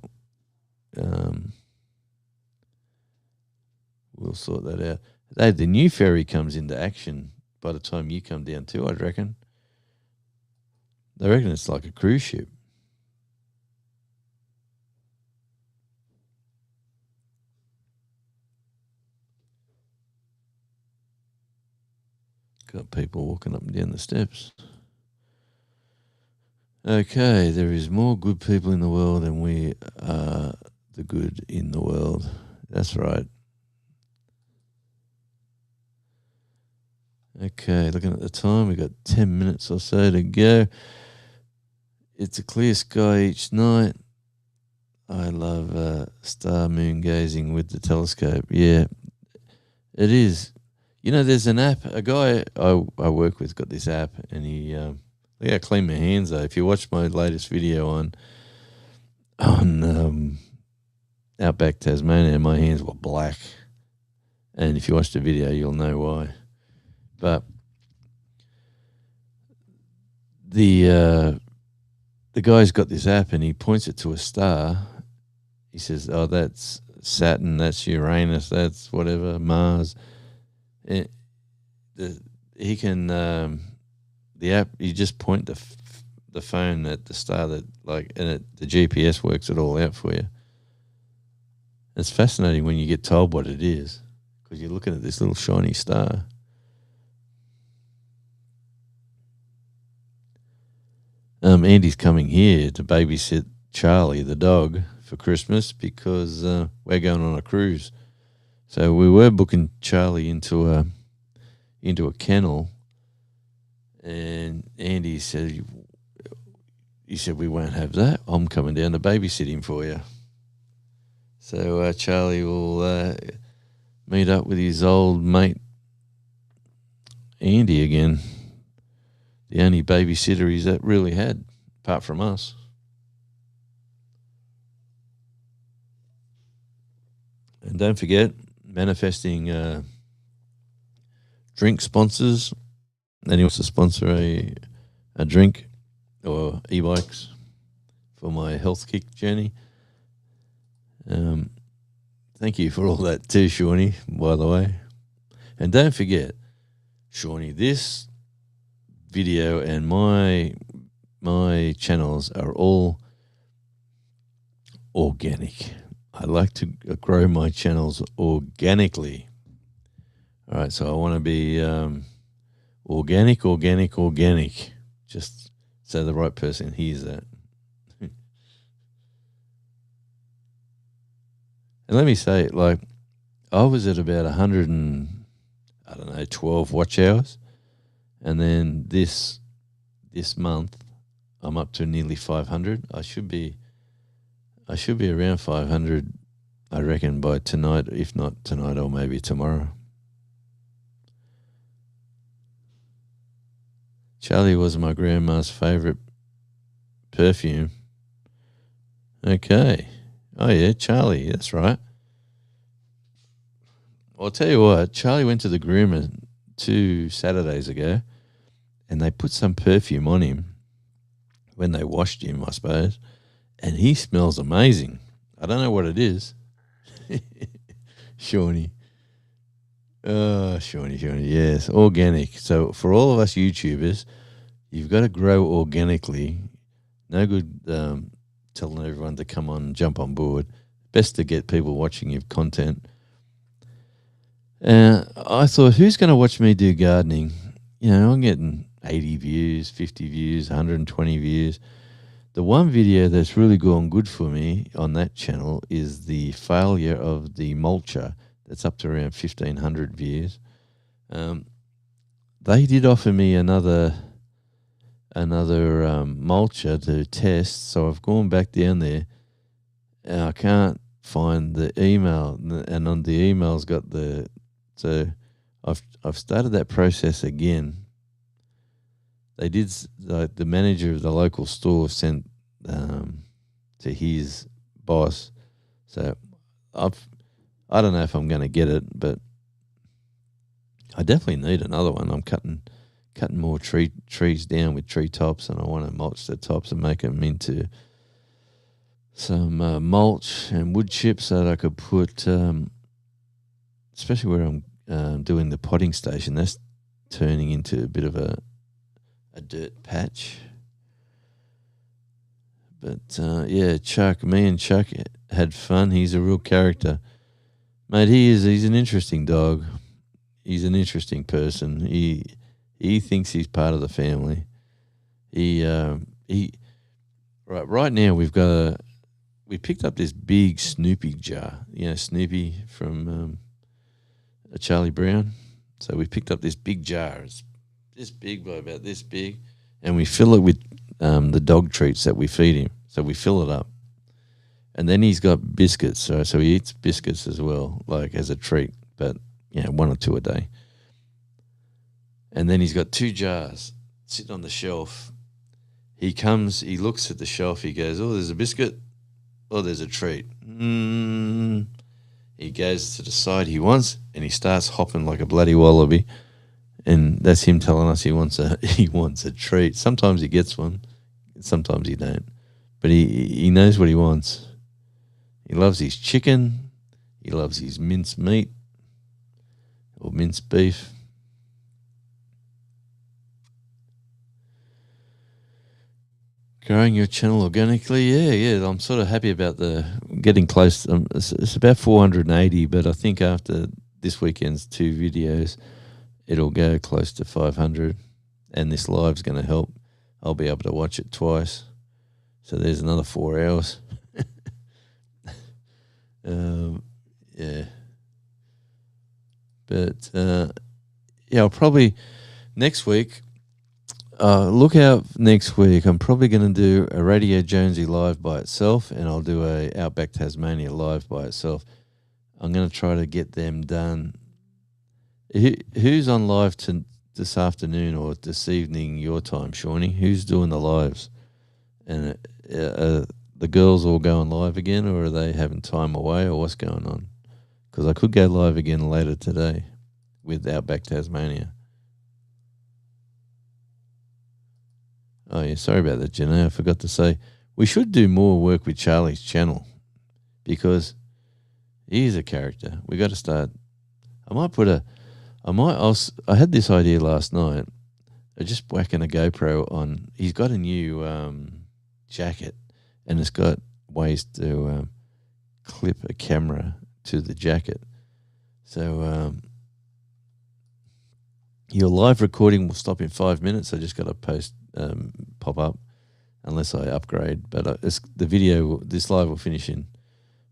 We'll sort that out. Hey, the new ferry comes into action by the time you come down too, I reckon. I reckon it's like a cruise ship. Got people walking up and down the steps. Okay, there is more good people in the world than we are the good in the world. That's right. Okay, looking at the time, we've got 10 minutes or so to go. It's a clear sky each night. I love star moon gazing with the telescope. Yeah, it is. There's an app. A guy I work with got this app, and he look how clean my hands are. If you watch my latest video on Outback Tasmania, my hands were black, and if you watch the video, you'll know why. But the guy's got this app, and he points it to a star. He says, "Oh, that's Saturn, that's Uranus, that's whatever, Mars." He can the app. You just point the phone at the star the GPS works it all out for you. It's fascinating when you get told what it is, because you're looking at this little shiny star. Andy's coming here to babysit Charlie, the dog, for Christmas, because we're going on a cruise. So we were booking Charlie into a kennel, and Andy said, we won't have that. I'm coming down to babysit him for you. So Charlie will meet up with his old mate Andy again. The only babysitter he's really had, apart from us. And don't forget, manifesting drink sponsors. Anyone wants to sponsor a drink or e-bikes for my health kick journey? Thank you for all that too, Shawnee, by the way. And don't forget, Shawnee, this video and my channels are all organic. I like to grow my channels organically. All right, so I want to be organic. Just so the right person hears that. And let me say, I was at about 12 watch hours. And then this month, I'm up to nearly 500. I should be around 500, I reckon, by tonight. If not tonight, or maybe tomorrow. Charlie was my grandma's favourite perfume. Okay. Oh yeah, Charlie. That's right. I'll tell you what. Charlie went to the groomer 2 Saturdays ago, and they put some perfume on him, when they washed him, I suppose, and he smells amazing. I don't know what it is. Shawnee. Oh, Shawnee. Yes, organic. So for all of us YouTubers, you've got to grow organically. No good telling everyone to come on and jump on board. Best to get people watching your content. I thought, who's going to watch me do gardening? You know, I'm getting 80 views, 50 views, 120 views. The one video that's really gone good for me on that channel is the failure of the mulcher. That's up to around 1,500 views. They did offer me another mulcher to test, so I've gone back down there, and I can't find the email, and on the email's got the. So I've started that process again. They did, like, the manager of the local store sent to his boss. So I don't know if I'm going to get it, but I definitely need another one. I'm cutting more trees down with tree tops, and I want to mulch the tops and make them into some mulch and wood chips so that I could put, especially where I'm doing the potting station. That's turning into a bit of a dirt patch. But Chuck, me and Chuck had fun. He's a real character, mate. He's an interesting dog. He's an interesting person. He thinks he's part of the family. Right now we picked up this big Snoopy jar. You know, Snoopy from Charlie Brown. So we picked up this big jar. It's this big, by about this big, and we fill it with the dog treats that we feed him. So we fill it up, and then he's got biscuits. So he eats biscuits as well, like as a treat, but 1 or 2 a day. And then he's got 2 jars sitting on the shelf. He comes, he looks at the shelf, he goes, "Oh, there's a biscuit. Oh, there's a treat." He goes to the side he wants, and he starts hopping like a bloody wallaby. And that's him telling us he wants a treat. Sometimes he gets one, sometimes he don't. But he knows what he wants. He loves his chicken. He loves his minced meat or minced beef. Growing your channel organically, yeah. I'm sort of happy about the getting close. It's about 480, but I think after this weekend's 2 videos, it'll go close to 500, and this live's going to help. I'll be able to watch it twice, so there's another 4 hours. Yeah. But I'll probably next week. Look out next week. I'm probably going to do a Radio Jonesy live by itself, and I'll do a Outback Tasmania live by itself. I'm going to try to get them done. Who's on live this afternoon or this evening your time, Shawnee? Who's doing the lives? And the girls all going live again, or are they having time away, or what's going on? Because I could go live again later today with Outback Tasmania. Oh, yeah, sorry about that, Jenna. I forgot to say, we should do more work with Charlie's channel because he's a character. We got to start. I had this idea last night of just whacking a GoPro on. He's got a new jacket, and it's got ways to clip a camera to the jacket. So your live recording will stop in 5 minutes. I just got to pop up unless I upgrade. But this live will finish in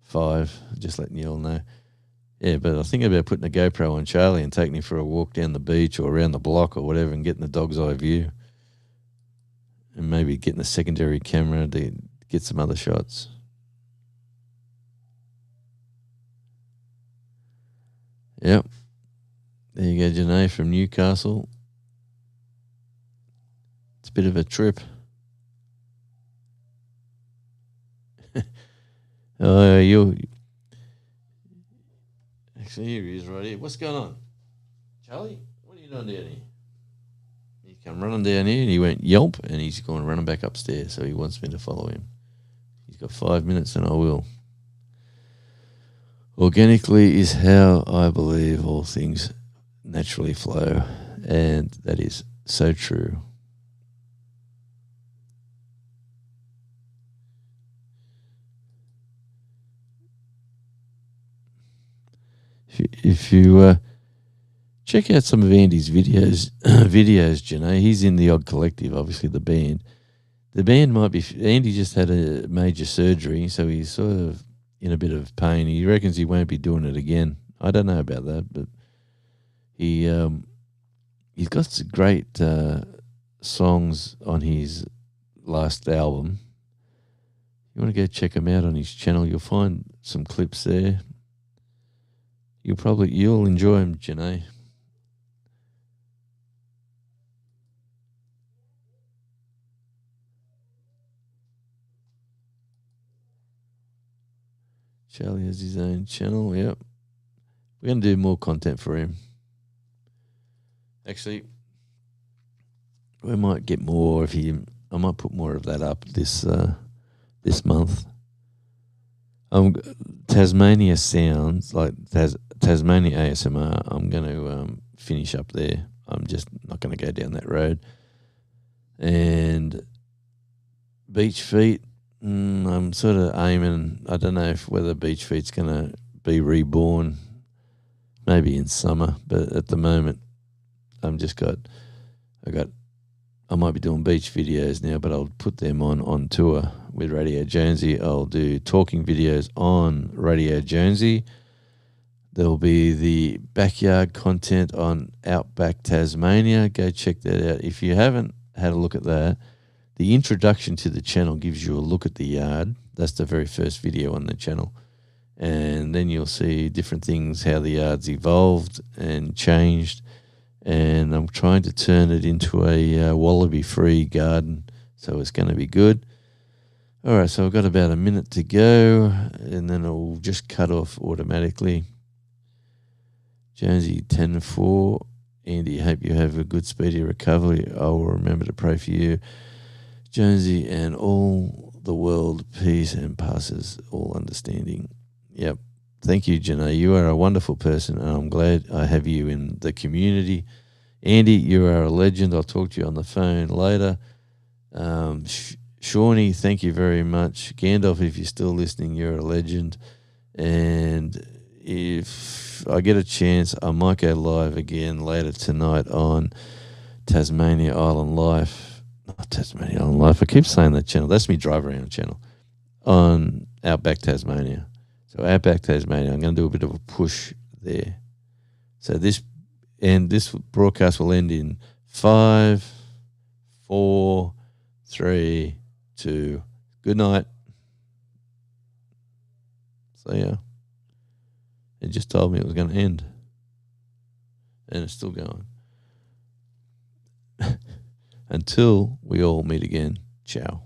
5. Just letting you all know. Yeah, but I think about putting a GoPro on Charlie and taking him for a walk down the beach or around the block or whatever, and getting the dog's eye view, and maybe getting a secondary camera to get some other shots. Yep. There you go, Janae from Newcastle. It's a bit of a trip. Actually, here he is right here. What's going on? Charlie, what are you doing down here? You come running down here, and he went yelp, and he's going running back upstairs. So he wants me to follow him. He's got 5 minutes, and I will. Organically is how I believe all things naturally flow, and that is so true. If you check out some of Andy's videos, Janae, he's in the Odd Collective, obviously the band. The band might be. Andy just had a major surgery, so he's sort of in a bit of pain. He reckons he won't be doing it again. I don't know about that, but he's got some great songs on his last album. You want to go check him out on his channel? You'll find some clips there. You'll enjoy him, Janae. Charlie has his own channel. Yep. We're going to do more content for him. Actually, we might get more of him. I might put more of that up this month. Tasmania Sounds, like Tasmania ASMR, I'm going to finish up there. I'm just not going to go down that road. And Beach Feet, I'm sort of aiming. I don't know whether Beach Feet's going to be reborn, maybe in summer. But at the moment, I might be doing beach videos now, but I'll put them on tour with Radio Jonesy. I'll do talking videos on Radio Jonesy. There'll be the backyard content on Outback Tasmania. Go check that out. If you haven't had a look at that, the introduction to the channel gives you a look at the yard. That's the very first video on the channel. And then you'll see different things, how the yard's evolved and changed. And I'm trying to turn it into a wallaby-free garden, so it's going to be good. All right, so I've got about a minute to go, and then it'll just cut off automatically. Jonesy 10-4. Andy, hope you have a good speedy recovery. I will remember to pray for you. Jonesy, and all the world peace and passes all understanding. Yep. Thank you, Janae. You are a wonderful person, and I'm glad I have you in the community. Andy, you are a legend. I'll talk to you on the phone later. Shawnee, thank you very much. Gandalf, if you're still listening, you're a legend. And if I get a chance, I might go live again later tonight on Tasmania Island Life. Not Tasmania Island Life. I keep saying that channel. That's me drive around channel on Outback Tasmania. So Outback Tasmania, I'm going to do a bit of a push there. So this broadcast will end in 5, 4, 3, 2. Good night. So yeah, it just told me it was going to end, and it's still going. Until we all meet again. Ciao.